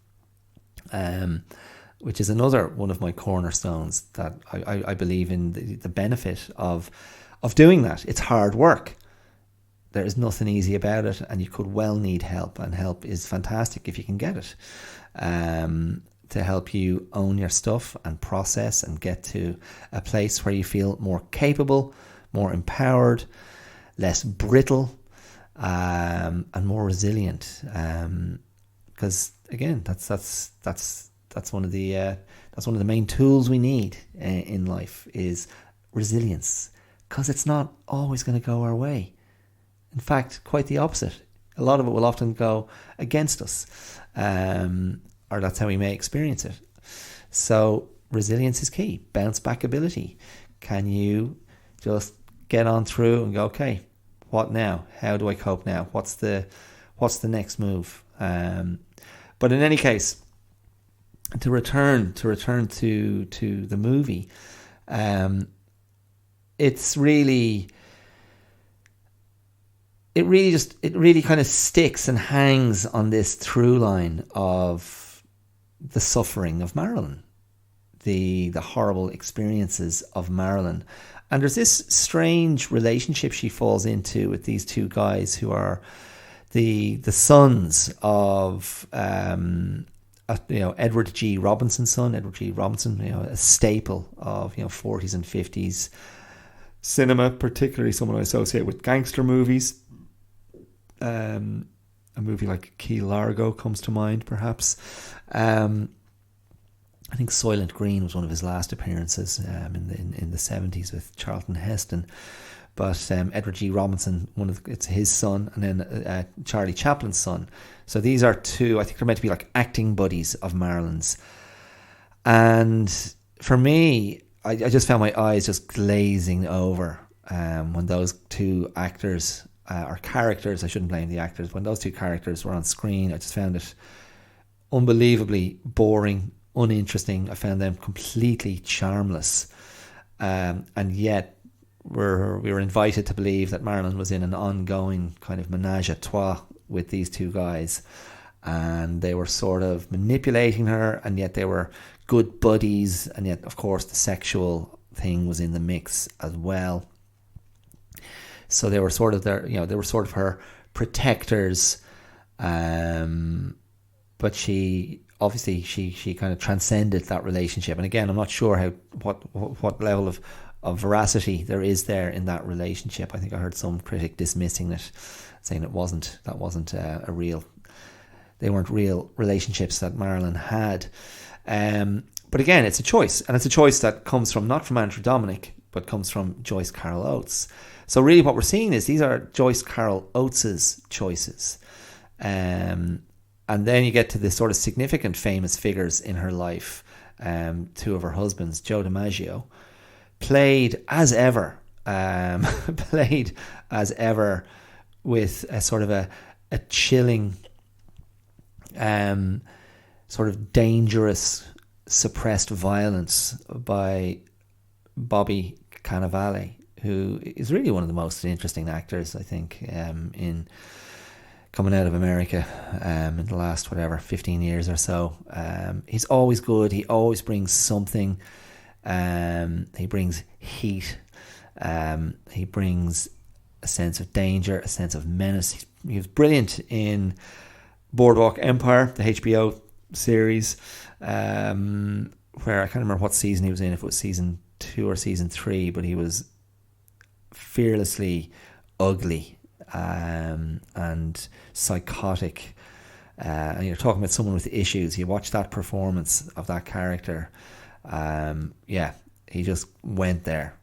A: which is another one of my cornerstones, that I believe in the benefit of doing that. It's hard work. There is nothing easy about it, and you could well need help, and help is fantastic if you can get it. to help you own your stuff and process and get to a place where you feel more capable, more empowered, less brittle, and more resilient. Because again, that's one of the main tools we need in life is resilience. Because it's not always going to go our way. In fact, quite the opposite. A lot of it will often go against us, or that's how we may experience it. So resilience is key. Bounce back ability. Can you just get on through and go, okay, what now? How do I cope now? What's the next move? But in any case, to return to the movie, it's really. It really kind of sticks and hangs on this through line of the suffering of Marilyn, the horrible experiences of Marilyn. And there's this strange relationship she falls into with these two guys who are the sons of Edward G. Robinson's son. Edward G. Robinson, a staple of 40s and 50s cinema, particularly someone I associate with gangster movies. A movie like Key Largo comes to mind, perhaps. I think Soylent Green was one of his last appearances in the 70s with Charlton Heston. But Edward G. Robinson, it's his son, and then Charlie Chaplin's son. So these are two, I think they're meant to be like acting buddies of Marilyn's. And for me, I just found my eyes just glazing over when those two actors, or characters, I shouldn't blame the actors, when those two characters were on screen. I just found it unbelievably boring, uninteresting. I found them completely charmless. And yet we were invited to believe that Marilyn was in an ongoing kind of menage a trois with these two guys. And they were sort of manipulating her, and yet they were good buddies. And yet, of course, the sexual thing was in the mix as well. So they were sort of her protectors, but she kind of transcended that relationship. And again, I'm not sure what level of veracity there is there in that relationship. I think I heard some critic dismissing it, saying that wasn't they weren't real relationships that Marilyn had. But again, it's a choice, and it's a choice that comes not from Andew Dominik, but comes from Joyce Carol Oates. So really what we're seeing is these are Joyce Carol Oates' choices. And then you get to the sort of significant famous figures in her life. Two of her husbands, Joe DiMaggio, played as ever with a sort of a chilling, sort of dangerous, suppressed violence by Bobby Cannavale, who is really one of the most interesting actors, I think, in coming out of America in the last 15 years or so. He's always good. He always brings something. He brings heat. He brings a sense of danger, a sense of menace. He was brilliant in Boardwalk Empire, the HBO series, where I can't remember what season he was in, if it was season 2 or season 3, but he was fearlessly ugly and psychotic. And you're talking about someone with issues. You watch that performance of that character. He just went there.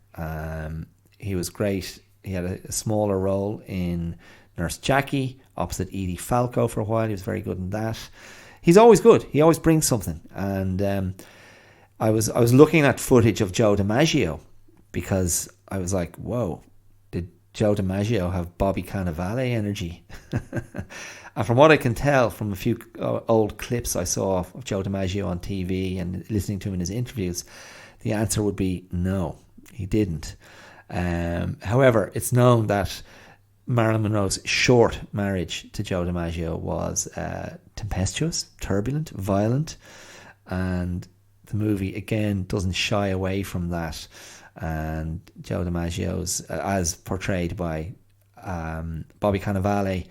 A: He was great. He had a smaller role in Nurse Jackie opposite Edie Falco for a while. He was very good in that. He's always good. He always brings something. And I was looking at footage of Joe DiMaggio because I was like, whoa, did Joe DiMaggio have Bobby Cannavale energy? And from what I can tell from a few old clips I saw of Joe DiMaggio on TV and listening to him in his interviews, the answer would be no, he didn't. However, it's known that Marilyn Monroe's short marriage to Joe DiMaggio was tempestuous, turbulent, violent, and the movie again doesn't shy away from that. And Joe DiMaggio's, as portrayed by Bobby Cannavale,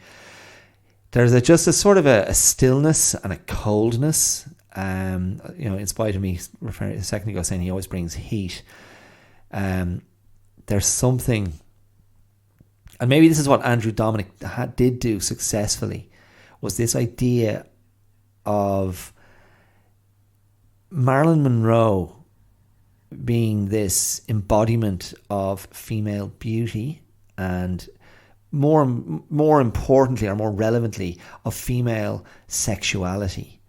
A: there's just a sort of a stillness and a coldness In spite of me referring a second ago saying he always brings heat, there's something, and maybe this is what Andew Dominik did do successfully, was this idea of Marilyn Monroe being this embodiment of female beauty, and more importantly, or more relevantly, of female sexuality.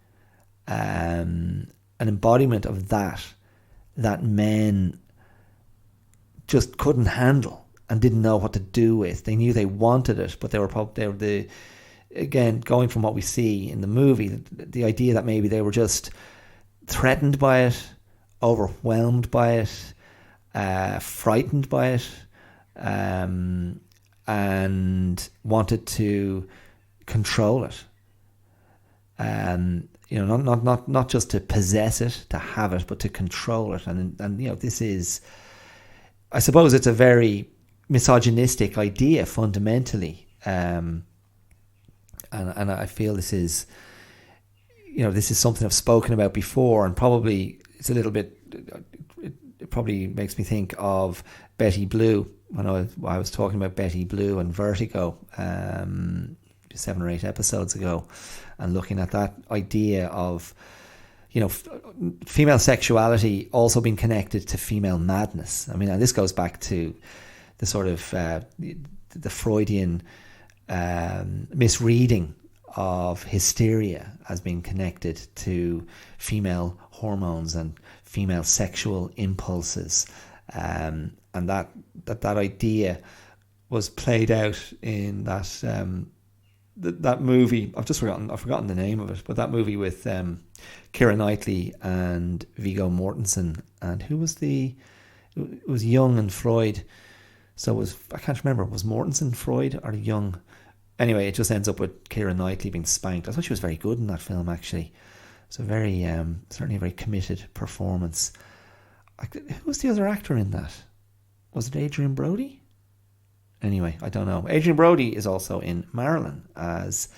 A: An embodiment of that men just couldn't handle and didn't know what to do with. They knew they wanted it, but they were again, going from what we see in the movie, the idea that maybe they were just threatened by it, overwhelmed by it, frightened by it, and wanted to control it. Not just to possess it, to have it, but to control it. And this is, I suppose, it's a very misogynistic idea fundamentally. And I feel this is something I've spoken about before, and probably it's a little bit, it probably makes me think of Betty Blue when I was talking about Betty Blue and Vertigo 7 or 8 episodes ago, and looking at that idea of female sexuality also being connected to female madness. I mean, and this goes back to the sort of the Freudian misreading of hysteria as being connected to female hormones and female sexual impulses, and that idea was played out in that movie. I've forgotten the name of it, but that movie with Keira Knightley and Viggo Mortensen, and it was Jung and Freud. So I can't remember, was Mortensen Freud or Jung? Anyway, it just ends up with Keira Knightley being spanked. I thought she was very good in that film, actually. So certainly a very committed performance. Who was the other actor in that? Was it Adrian Brody? Anyway, I don't know. Adrian Brody is also in Marilyn as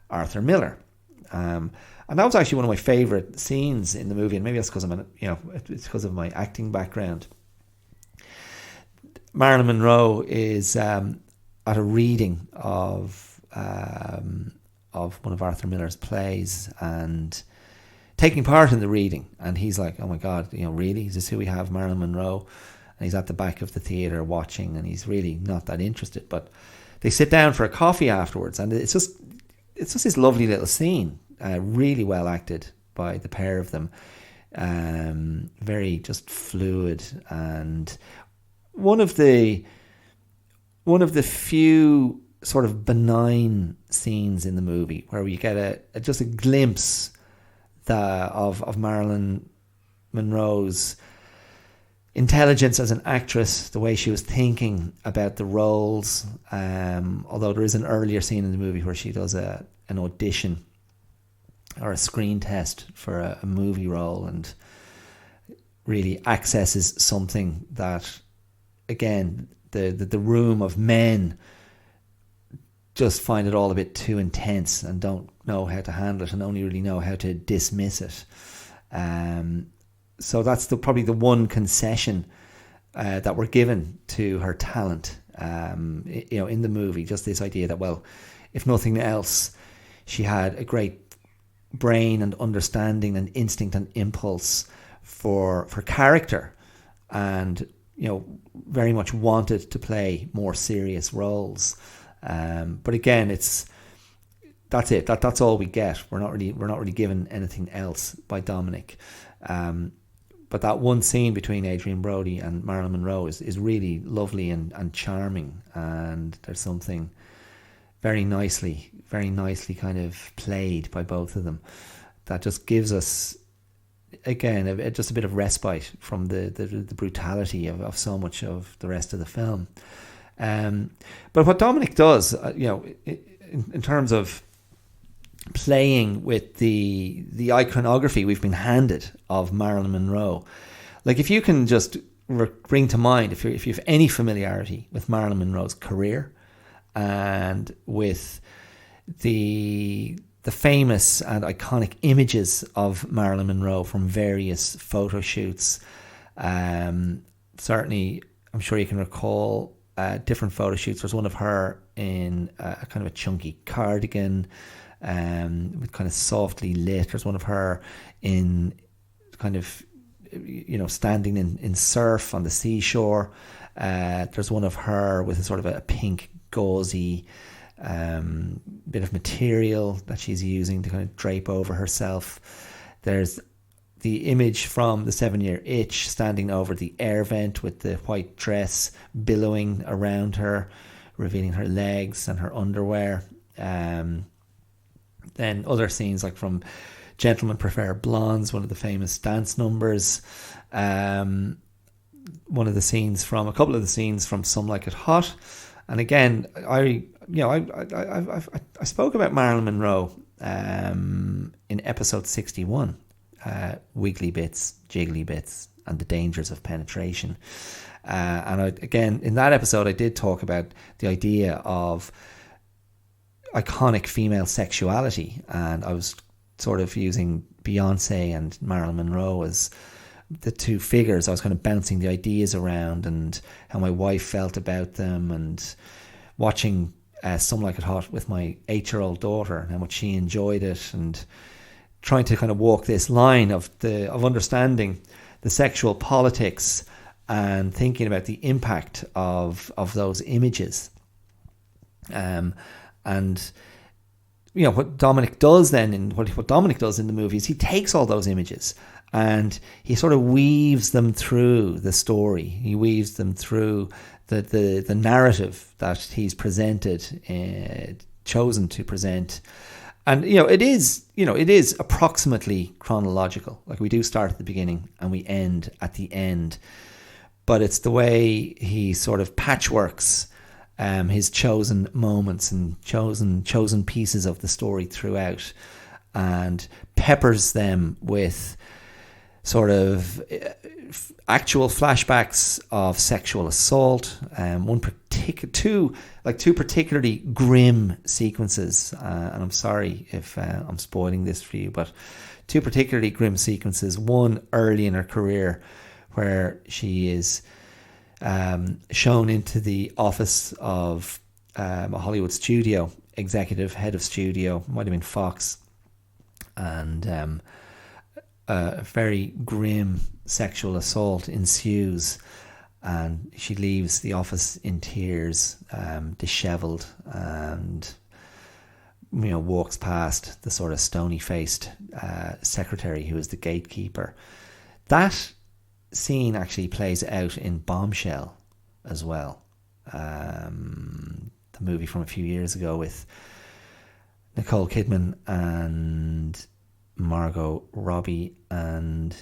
A: Arthur Miller. And that was actually one of my favourite scenes in the movie, and maybe that's because it's because of my acting background. Marilyn Monroe is at a reading of one of Arthur Miller's plays and taking part in the reading, and he's like, "Oh my God, really? Is this who we have, Marilyn Monroe?" And he's at the back of the theatre watching, and he's really not that interested. But they sit down for a coffee afterwards, and it's just this lovely little scene, really well acted by the pair of them, very just fluid, and one of the few sort of benign scenes in the movie where we get just a glimpse of Marilyn Monroe's intelligence as an actress, the way she was thinking about the roles. Although there is an earlier scene in the movie where she does an audition or a screen test for a movie role, and really accesses something that, again, the room of men just find it all a bit too intense and don't know how to handle it, and only really know how to dismiss it. So that's probably the one concession that we're given to her talent, in the movie. Just this idea that, well, if nothing else, she had a great brain and understanding and instinct and impulse for character, and very much wanted to play more serious roles. But again, that's it. That's all we get. We're not really given anything else by Dominik. But that one scene between Adrian Brody and Marilyn Monroe is really lovely and charming, and there's something very nicely kind of played by both of them that just gives us, again, just a bit of respite from the brutality of so much of the rest of the film. But what Dominik does, in terms of playing with the iconography we've been handed of Marilyn Monroe, like, if you can just bring to mind, if you have any familiarity with Marilyn Monroe's career and with the the famous and iconic images of Marilyn Monroe from various photo shoots. Certainly, I'm sure you can recall different photo shoots. There's one of her in a kind of a chunky cardigan, with kind of softly lit. There's one of her in kind of, standing in surf on the seashore. There's one of her with a sort of a pink gauzy bit of material that she's using to kind of drape over herself. There's the image from the 7-Year Itch, standing over the air vent with the white dress billowing around her, revealing her legs and her underwear. Then other scenes like from Gentlemen Prefer Blondes, one of the famous dance numbers. One of the scenes from, a couple of the scenes from Some Like It Hot. And again, I spoke about Marilyn Monroe in episode 61, Wiggly Bits, Jiggly Bits, and the Dangers of Penetration. Again, in that episode, I did talk about the idea of iconic female sexuality, and I was sort of using Beyonce and Marilyn Monroe as the two figures. I was kind of bouncing the ideas around and how my wife felt about them, and watching Some Like It Hot with my 8-year-old daughter and how much she enjoyed it, and trying to kind of walk this line of understanding the sexual politics and thinking about the impact of those images. And what Dominik does then, what Dominik does in the movie, is he takes all those images and he sort of weaves them through the story. He weaves them through the narrative that he's chosen to present. And it is approximately chronological. Like, we do start at the beginning and we end at the end, but it's the way he sort of patchworks his chosen moments and chosen pieces of the story throughout, and peppers them with sort of actual flashbacks of sexual assault. Two particularly grim sequences, and I'm sorry if I'm spoiling this for you, but two particularly grim sequences. One early in her career, where she is shown into the office of a Hollywood studio executive, head of studio, might have been Fox, and a very grim sexual assault ensues, and she leaves the office in tears, dishevelled, and walks past the sort of stony-faced secretary who is the gatekeeper. That scene actually plays out in Bombshell as well, the movie from a few years ago with Nicole Kidman and Margot Robbie, and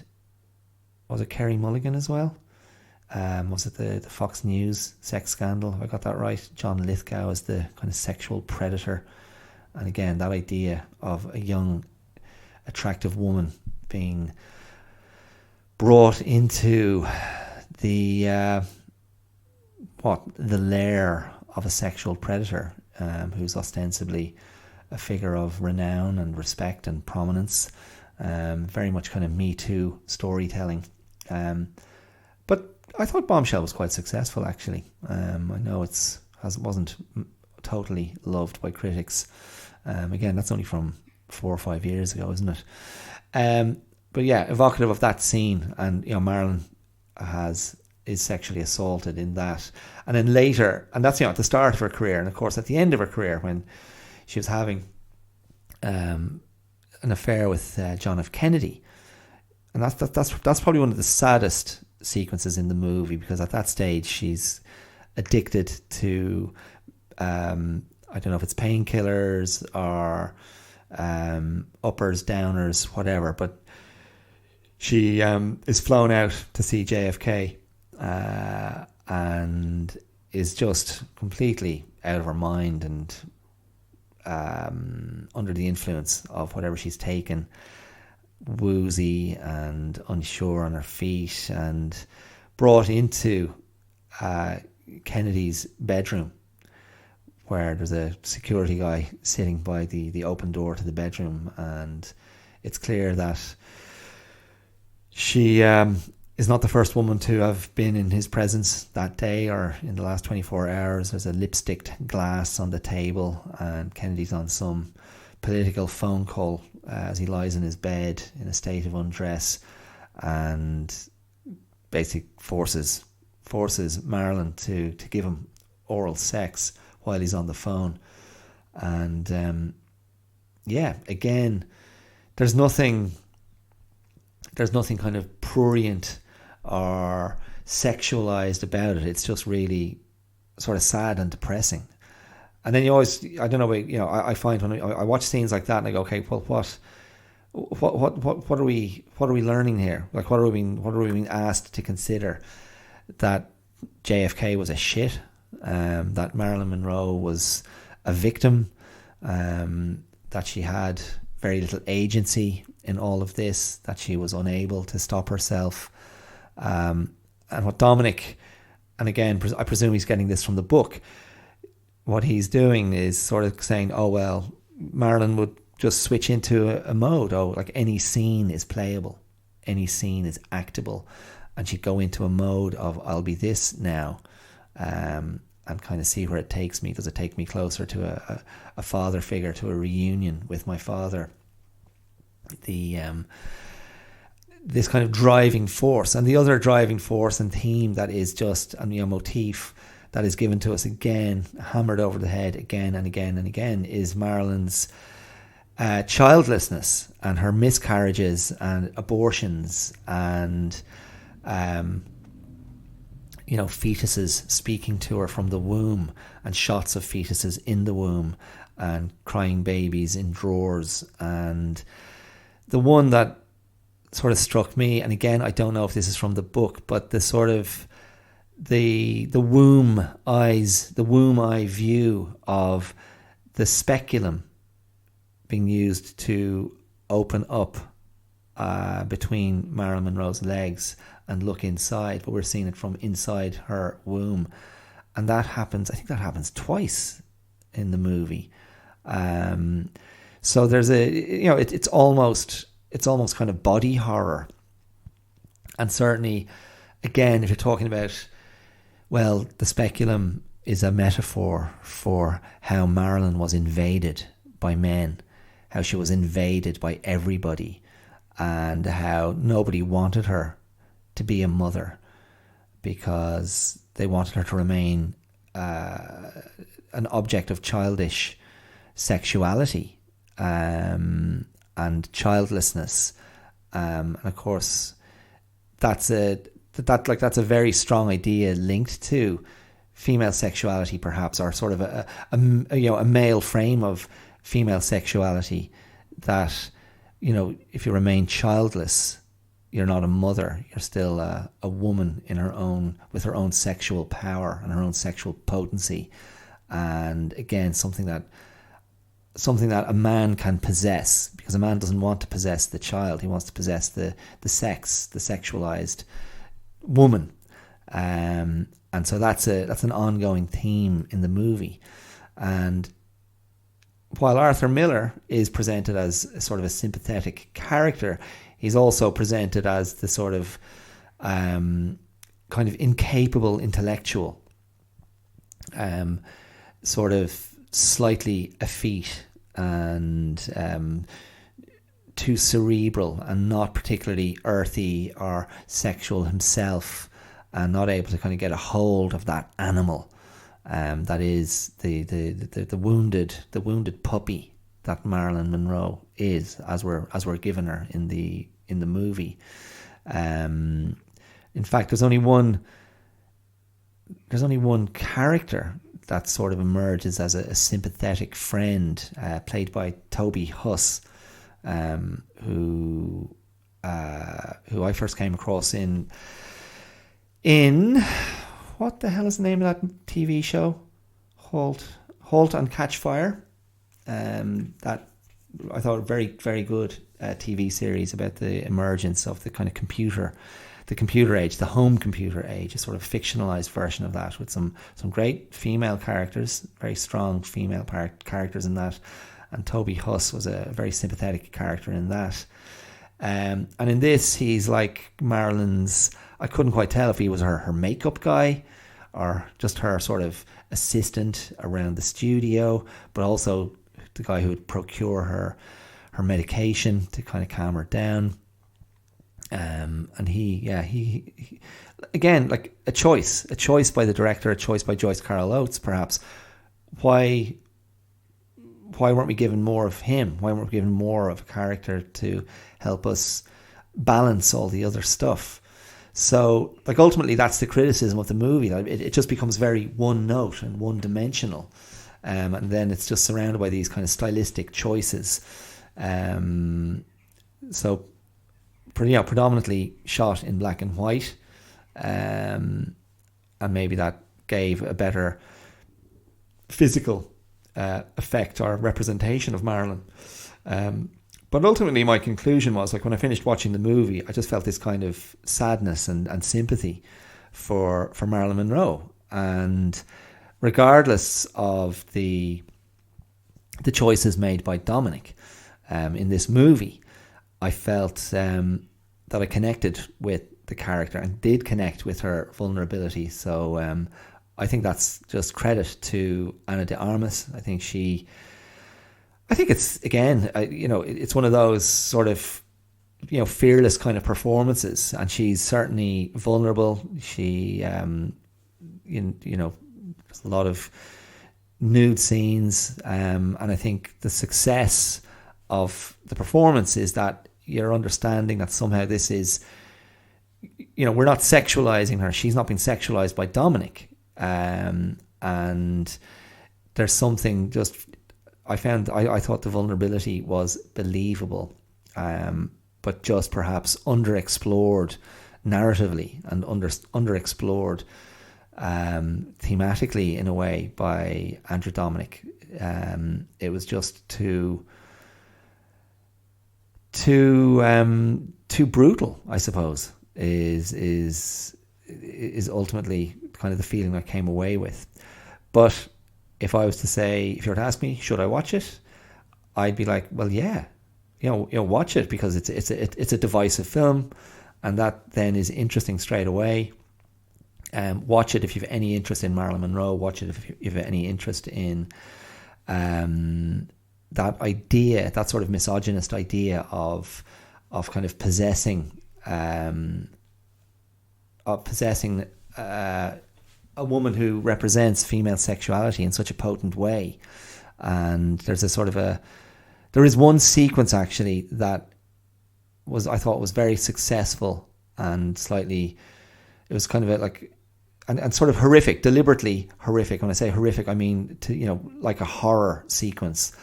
A: was it Kerry Mulligan as well? Was it the Fox News sex scandal? Have I got that right? John Lithgow as the kind of sexual predator. And again, that idea of a young, attractive woman being brought into the lair of a sexual predator, who's ostensibly a figure of renown and respect and prominence. Very much kind of Me Too storytelling. But I thought Bombshell was quite successful, actually. I know it wasn't totally loved by critics. Again, that's only from 4 or 5 years ago, isn't it? But yeah, evocative of that scene. And Marilyn is sexually assaulted in that, and then later, and that's at the start of her career, and of course at the end of her career, when she was having an affair with John F. Kennedy, and that's probably one of the saddest sequences in the movie, because at that stage she's addicted to I don't know if it's painkillers or uppers, downers, whatever, but she is flown out to see JFK and is just completely out of her mind and under the influence of whatever she's taken, woozy and unsure on her feet, and brought into Kennedy's bedroom, where there's a security guy sitting by the open door to the bedroom, and it's clear that she is not the first woman to have been in his presence that day or in the last 24 hours. There's a lipsticked glass on the table, and Kennedy's on some political phone call as he lies in his bed in a state of undress, and basically forces Marilyn to give him oral sex while he's on the phone. And again, there's nothing kind of prurient or sexualized about it. It's just really sort of sad and depressing. And then you always, I don't know, I find when I watch scenes like that and I go, okay, well, what are we learning here? Like, what are we being asked to consider? That JFK was a shit, that Marilyn Monroe was a victim, that she had very little agency in all of this, that she was unable to stop herself. And what Dominik, and again, I presume he's getting this from the book, what he's doing is sort of saying, oh, well, Marilyn would just switch into a mode. Oh, like any scene is playable. Any scene is actable. And she'd go into a mode of, I'll be this now, and kind of see where it takes me. Does it take me closer to a father figure, to a reunion with my father? This kind of driving force. And the other driving force and theme that is just a motif that is given to us again, hammered over the head again and again and again, is Marilyn's childlessness and her miscarriages and abortions and fetuses speaking to her from the womb, and shots of fetuses in the womb, and crying babies in drawers. And the one that sort of struck me, and again, I don't know if this is from the book, but the sort of the womb eye view of the speculum being used to open up between Marilyn Monroe's legs and look inside, but we're seeing it from inside her womb. And that happens, I think that happens twice in the movie. So there's it's almost kind of body horror. And certainly, again, if you're talking about, well, the speculum is a metaphor for how Marilyn was invaded by men, how she was invaded by everybody, and how nobody wanted her to be a mother because they wanted her to remain an object of childish sexuality and childlessness. And of course, that's a very strong idea linked to female sexuality, perhaps, or sort of a male frame of female sexuality, that if you remain childless, you're not a mother. You're still a woman with her own sexual power and her own sexual potency, and again, something that a man can possess, because a man doesn't want to possess the child. He wants to possess the sex, the sexualized woman, and so that's an ongoing theme in the movie. And while Arthur Miller is presented as a sort of a sympathetic character, he's also presented as the sort of kind of incapable intellectual, sort of slightly effete and too cerebral and not particularly earthy or sexual himself, and not able to kind of get a hold of that animal that is the wounded puppy that Marilyn Monroe is, as we're given her in the movie. In fact, there's only one character that sort of emerges as a sympathetic friend, played by Toby Huss, who I first came across in what the hell is the name of that TV show? Halt and Catch Fire. That I thought a very, very good TV series about the emergence of the kind of computer the computer age, the home computer age, a sort of fictionalized version of that with some great female characters, very strong female characters in that. And Toby Huss was a very sympathetic character in that. And in this, he's like Marilyn's, I couldn't quite tell if he was her makeup guy or just her sort of assistant around the studio, but also the guy who would procure her medication to kind of calm her down. And he again, like a choice by the director, a choice by Joyce Carol Oates, perhaps. Why weren't we given more of him? Why weren't we given more of a character to help us balance all the other stuff? So, like, ultimately, that's the criticism of the movie. It just becomes very one note and one dimensional, and then it's just surrounded by these kind of stylistic choices. So, predominantly shot in black and white, and maybe that gave a better physical effect or representation of Marilyn. But ultimately my conclusion was, like, when I finished watching the movie, I just felt this kind of sadness and sympathy for Marilyn Monroe. And regardless of the choices made by Dominik in this movie, I felt that I connected with the character and did connect with her vulnerability. So I think that's just credit to Ana de Armas. I think it's, again, it's one of those sort of, fearless kind of performances, and she's certainly vulnerable. She, there's a lot of nude scenes, and I think the success of the performance is that you're understanding that somehow this is, we're not sexualizing her. She's not being sexualized by Dominik. And there's something just, I thought the vulnerability was believable, but just perhaps underexplored narratively and underexplored thematically in a way by Andew Dominik. It was just too brutal, I suppose, is ultimately kind of the feeling I came away with. But if you were to ask me, should I watch it? I'd be like, well, yeah, watch it, because it's a divisive film, and that then is interesting straight away. Watch it if you've any interest in Marilyn Monroe. Watch it if you've any interest in that idea, that sort of misogynist idea of kind of possessing a woman who represents female sexuality in such a potent way. And there's there is one sequence actually that I thought was very successful and slightly, it was kind of and sort of horrific, deliberately horrific. When I say horrific, I mean like a horror sequence.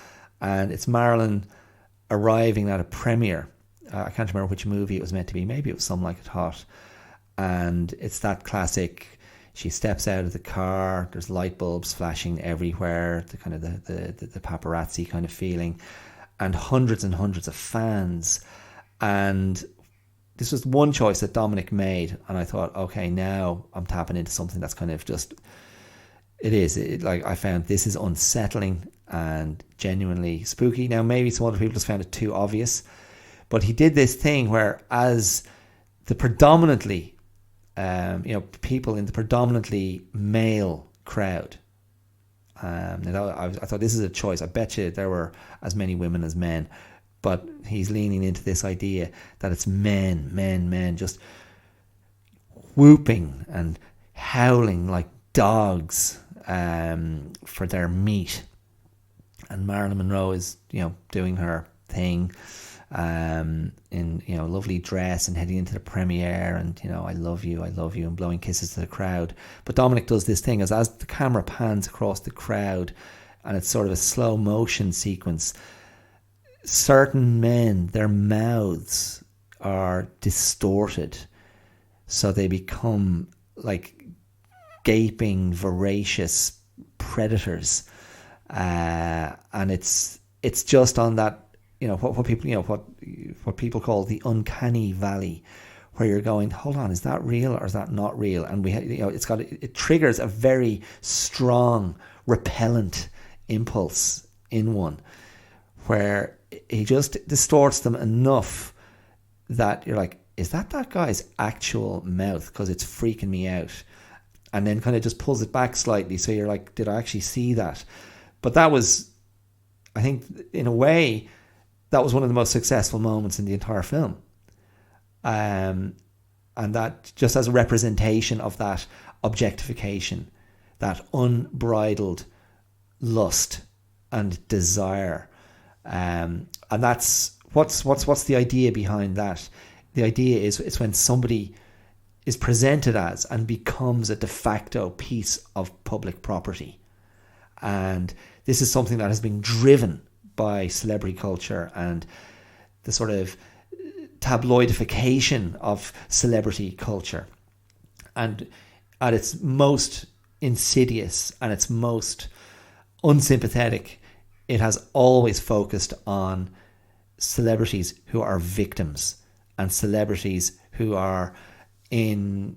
A: And it's Marilyn arriving at a premiere. I can't remember which movie it was meant to be. Maybe it was Some Like It Hot. And it's that classic, she steps out of the car, there's light bulbs flashing everywhere, the kind of the paparazzi kind of feeling, and hundreds of fans. And this was one choice that Dominik made, and I thought, okay, now I'm tapping into something that's kind of just, I found this is unsettling and genuinely spooky. Now, maybe some other people just found it too obvious, but he did this thing where, as the predominantly people in the predominantly male crowd, I thought this is a choice. I bet you there were as many women as men, but he's leaning into this idea that it's men just whooping and howling like dogs for their meat, and Marilyn Monroe is doing her thing in a lovely dress and heading into the premiere, and I love you, and blowing kisses to the crowd. But Dominik does this thing as the camera pans across the crowd, and it's sort of a slow motion sequence. Certain men, their mouths are distorted, so they become like gaping, voracious predators, and it's just on that, what people call the uncanny valley, where you're going, hold on, is that real or is that not real? And it triggers a very strong repellent impulse in one, where he just distorts them enough that you're like, is that guy's actual mouth? Because it's freaking me out. And then kind of just pulls it back slightly, so you're like, did I actually see that? But that was, I think, in a way, that was one of the most successful moments in the entire film. And that just as a representation of that objectification, that unbridled lust and desire. And that's what's the idea behind that? The idea is it's when somebody is presented as and becomes a de facto piece of public property. And this is something that has been driven by celebrity culture and the sort of tabloidification of celebrity culture. And at its most insidious and its most unsympathetic, it has always focused on celebrities who are victims and celebrities who are in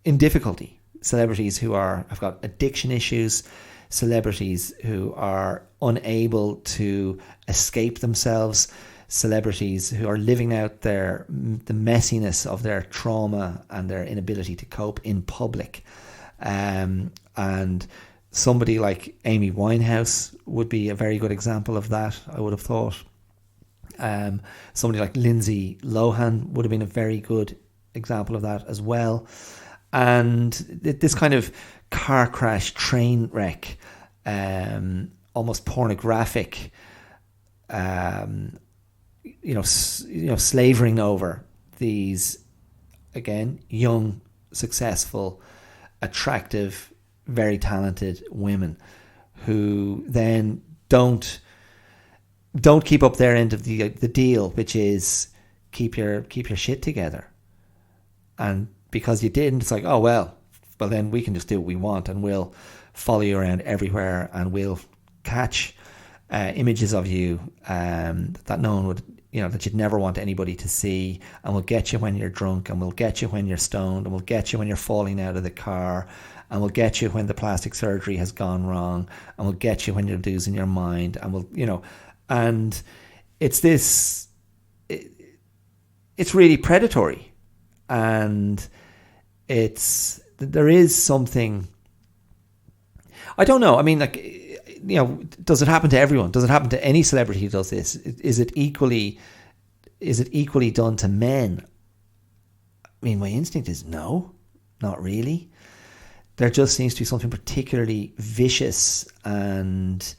A: difficulty, celebrities who have got addiction issues, celebrities who are unable to escape themselves, celebrities who are living out the messiness of their trauma and their inability to cope in public. And somebody like Amy Winehouse would be a very good example of that, I would have thought. Somebody like Lindsay Lohan would have been a very good example of that as well. And this kind of car crash, train wreck, almost pornographic, slavering over these, again, young, successful, attractive, very talented women who then don't keep up their end of the deal, which is keep your shit together. And because you didn't, it's like, oh well then we can just do what we want, and we'll follow you around everywhere, and we'll catch images of you that no one would, that you'd never want anybody to see, and we'll get you when you're drunk, and we'll get you when you're stoned, and we'll get you when you're falling out of the car, and we'll get you when the plastic surgery has gone wrong, and we'll get you when you're losing your mind, and we'll, and it's this, it's really predatory, and there is something, I don't know, I mean, like, does it happen to everyone? Does it happen to any celebrity who does this? Is it equally done to men? I mean, my instinct is no, not really. There just seems to be something particularly vicious and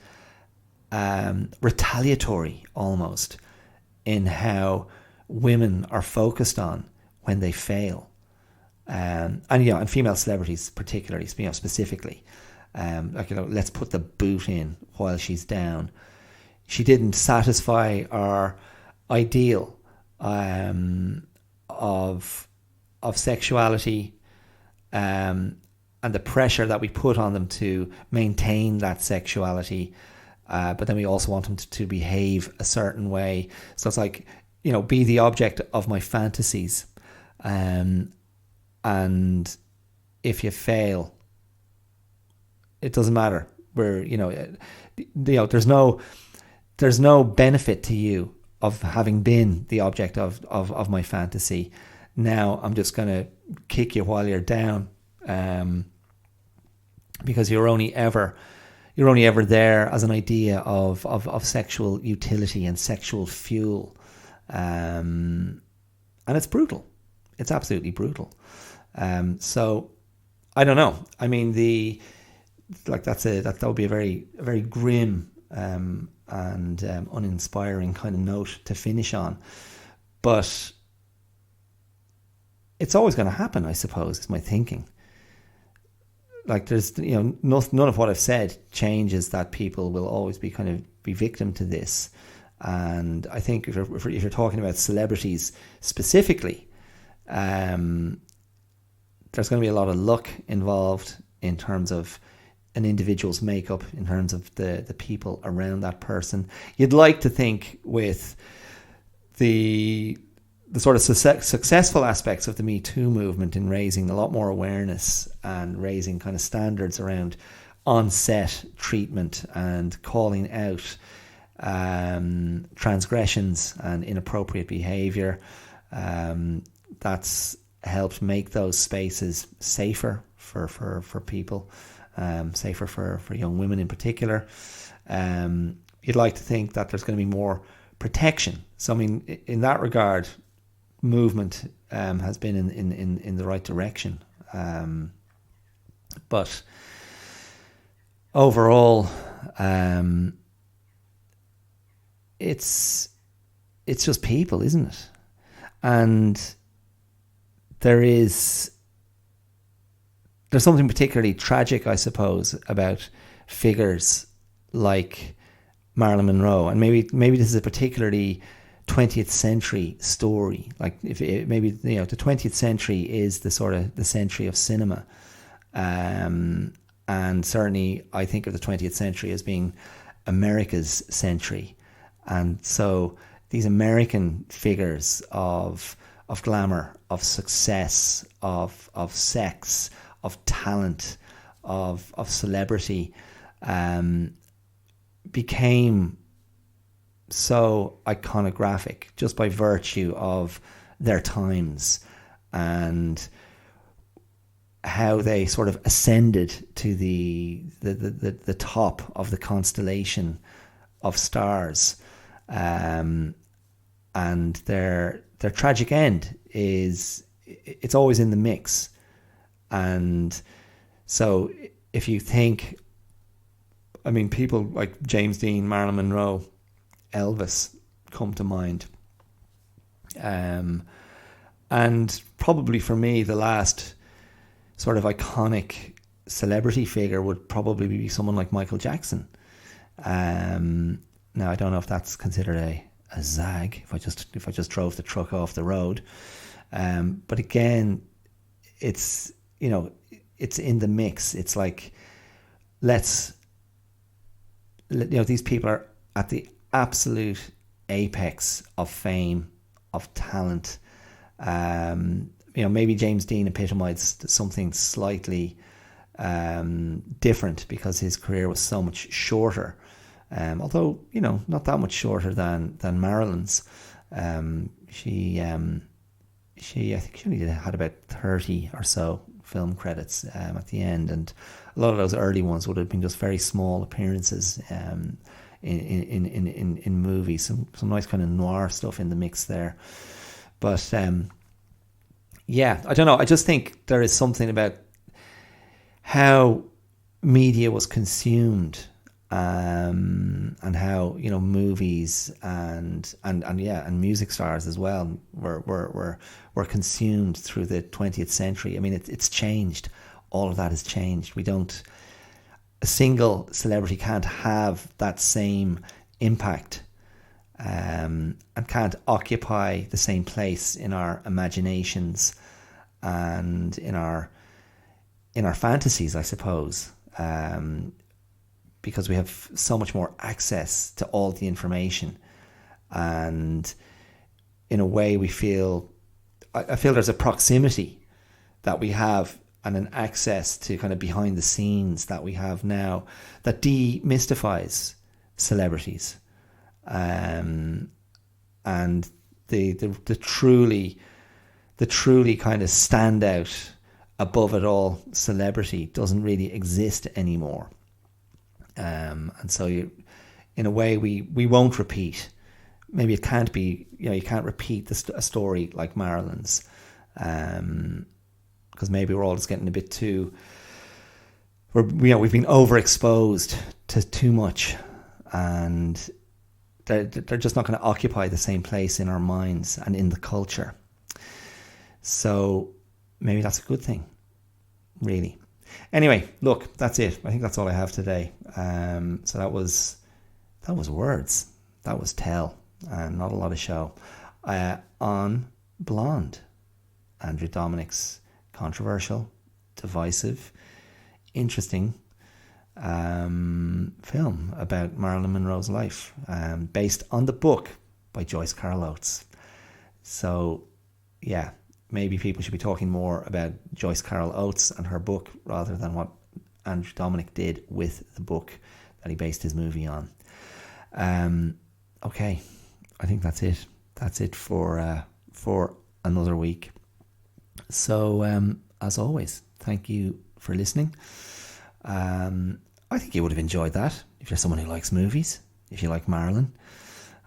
A: retaliatory almost in how women are focused on when they fail. And female celebrities particularly, specifically. Let's put the boot in while she's down. She didn't satisfy our ideal of sexuality and the pressure that we put on them to maintain that sexuality, but then we also want them to behave a certain way. So it's like, be the object of my fantasies, and if you fail, it doesn't matter. There's no benefit to you of having been the object of my fantasy. Now I'm just going to kick you while you're down, because you're only ever there as an idea of sexual utility and sexual fuel, and it's brutal. It's absolutely brutal. So I don't know. I mean, that would be a very, very grim and uninspiring kind of note to finish on. But it's always going to happen, I suppose, is my thinking. Like, there's, none of what I've said changes that people will always be victim to this. And I think if you're talking about celebrities specifically, there's going to be a lot of luck involved in terms of an individual's makeup, in terms of the people around that person. You'd like to think with the the sort of successful aspects of the Me Too movement in raising a lot more awareness and raising kind of standards around on-set treatment and calling out transgressions and inappropriate behaviour. That's helped make those spaces safer for people, safer for young women in particular. You'd like to think that there's going to be more protection. So I mean, in that regard, movement has been in the right direction. But overall, it's just people, isn't it? And there's something particularly tragic, I suppose, about figures like Marilyn Monroe, and maybe this is a particularly 20th century story. Like maybe the 20th century is the sort of the century of cinema, and certainly I think of the 20th century as being America's century, and so these American figures of glamour, of success, of sex, of talent, of celebrity, became so iconographic just by virtue of their times and how they sort of ascended to the top of the constellation of stars, and their tragic end it's always in the mix. And so if you think, I mean, people like James Dean, Marilyn Monroe, Elvis come to mind. And probably for me, the last sort of iconic celebrity figure would probably be someone like Michael Jackson. Now, I don't know if that's considered a zag, if I just drove the truck off the road. But again, it's in the mix. It's like, these people are at the absolute apex of fame, of talent. Maybe James Dean epitomized something slightly different because his career was so much shorter. Although, not that much shorter than Marilyn's. She I think she only had about 30 or so film credits at the end, and a lot of those early ones would have been just very small appearances in movies. Some nice kind of noir stuff in the mix there. But I don't know. I just think there is something about how media was consumed, and how movies and music stars as well were consumed through the 20th century. I mean, it's changed. All of that has changed. A single celebrity can't have that same impact, and can't occupy the same place in our imaginations and in our fantasies, I suppose. Because we have so much more access to all the information, and in a way I feel there's a proximity that we have and an access to kind of behind the scenes that we have now that demystifies celebrities, and the truly kind of standout above it all celebrity doesn't really exist anymore. And so in a way we won't repeat. Maybe it can't be, you can't repeat a story like Marilyn's, because maybe we're all just getting a bit too, we've been overexposed to too much, and they're just not going to occupy the same place in our minds and in the culture. So maybe that's a good thing, really. Anyway, look, that's it. I think that's all I have today. So that was words. That was tell, and not a lot of show. On Blonde, Andew Dominik's controversial, divisive, interesting film about Marilyn Monroe's life, based on the book by Joyce Carol Oates. So, yeah, maybe people should be talking more about Joyce Carol Oates and her book rather than what Andew Dominik did with the book that he based his movie on. Okay, I think that's it. That's it for another week. So, as always, thank you for listening. I think you would have enjoyed that if you're someone who likes movies, if you like Marilyn.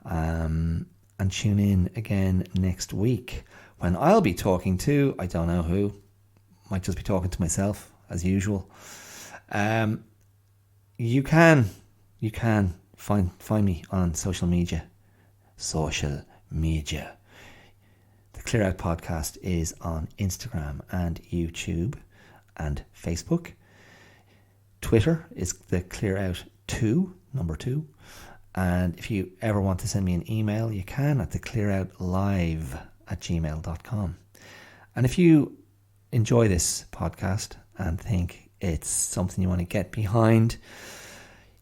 A: And tune in again next week when I'll be talking to, I don't know who, might just be talking to myself as usual. You can find me on social media. The Clear Out Podcast is on Instagram and YouTube and Facebook. Twitter is the Clear Out 2, number 2. And if you ever want to send me an email, you can at theclearoutlive@gmail.com. And if you enjoy this podcast and think it's something you want to get behind,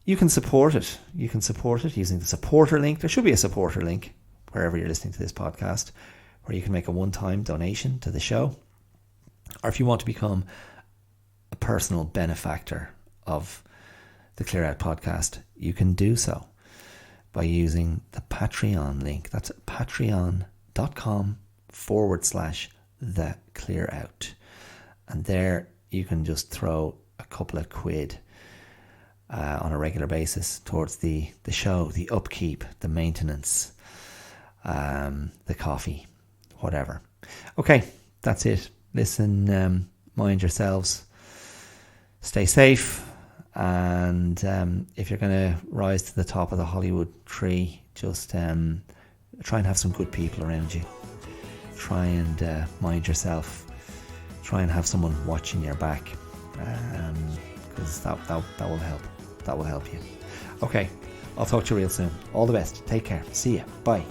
A: you can support it. You can support it using the supporter link. There should be a supporter link wherever you're listening to this podcast, where you can make a one-time donation to the show. Or if you want to become a personal benefactor of the Clear Out Podcast, you can do so by using the Patreon link. That's patreon.com/the Clear Out. And there you can just throw a couple of quid on a regular basis towards the show, the upkeep, the maintenance, the coffee, whatever. Okay, that's it. Listen, mind yourselves. Stay safe. And if you're going to rise to the top of the Hollywood tree, just try and have some good people around you. Try and mind yourself. Try and have someone watching your back, because that will help. That will help you. Okay, I'll talk to you real soon. All the best. Take care. See ya. Bye.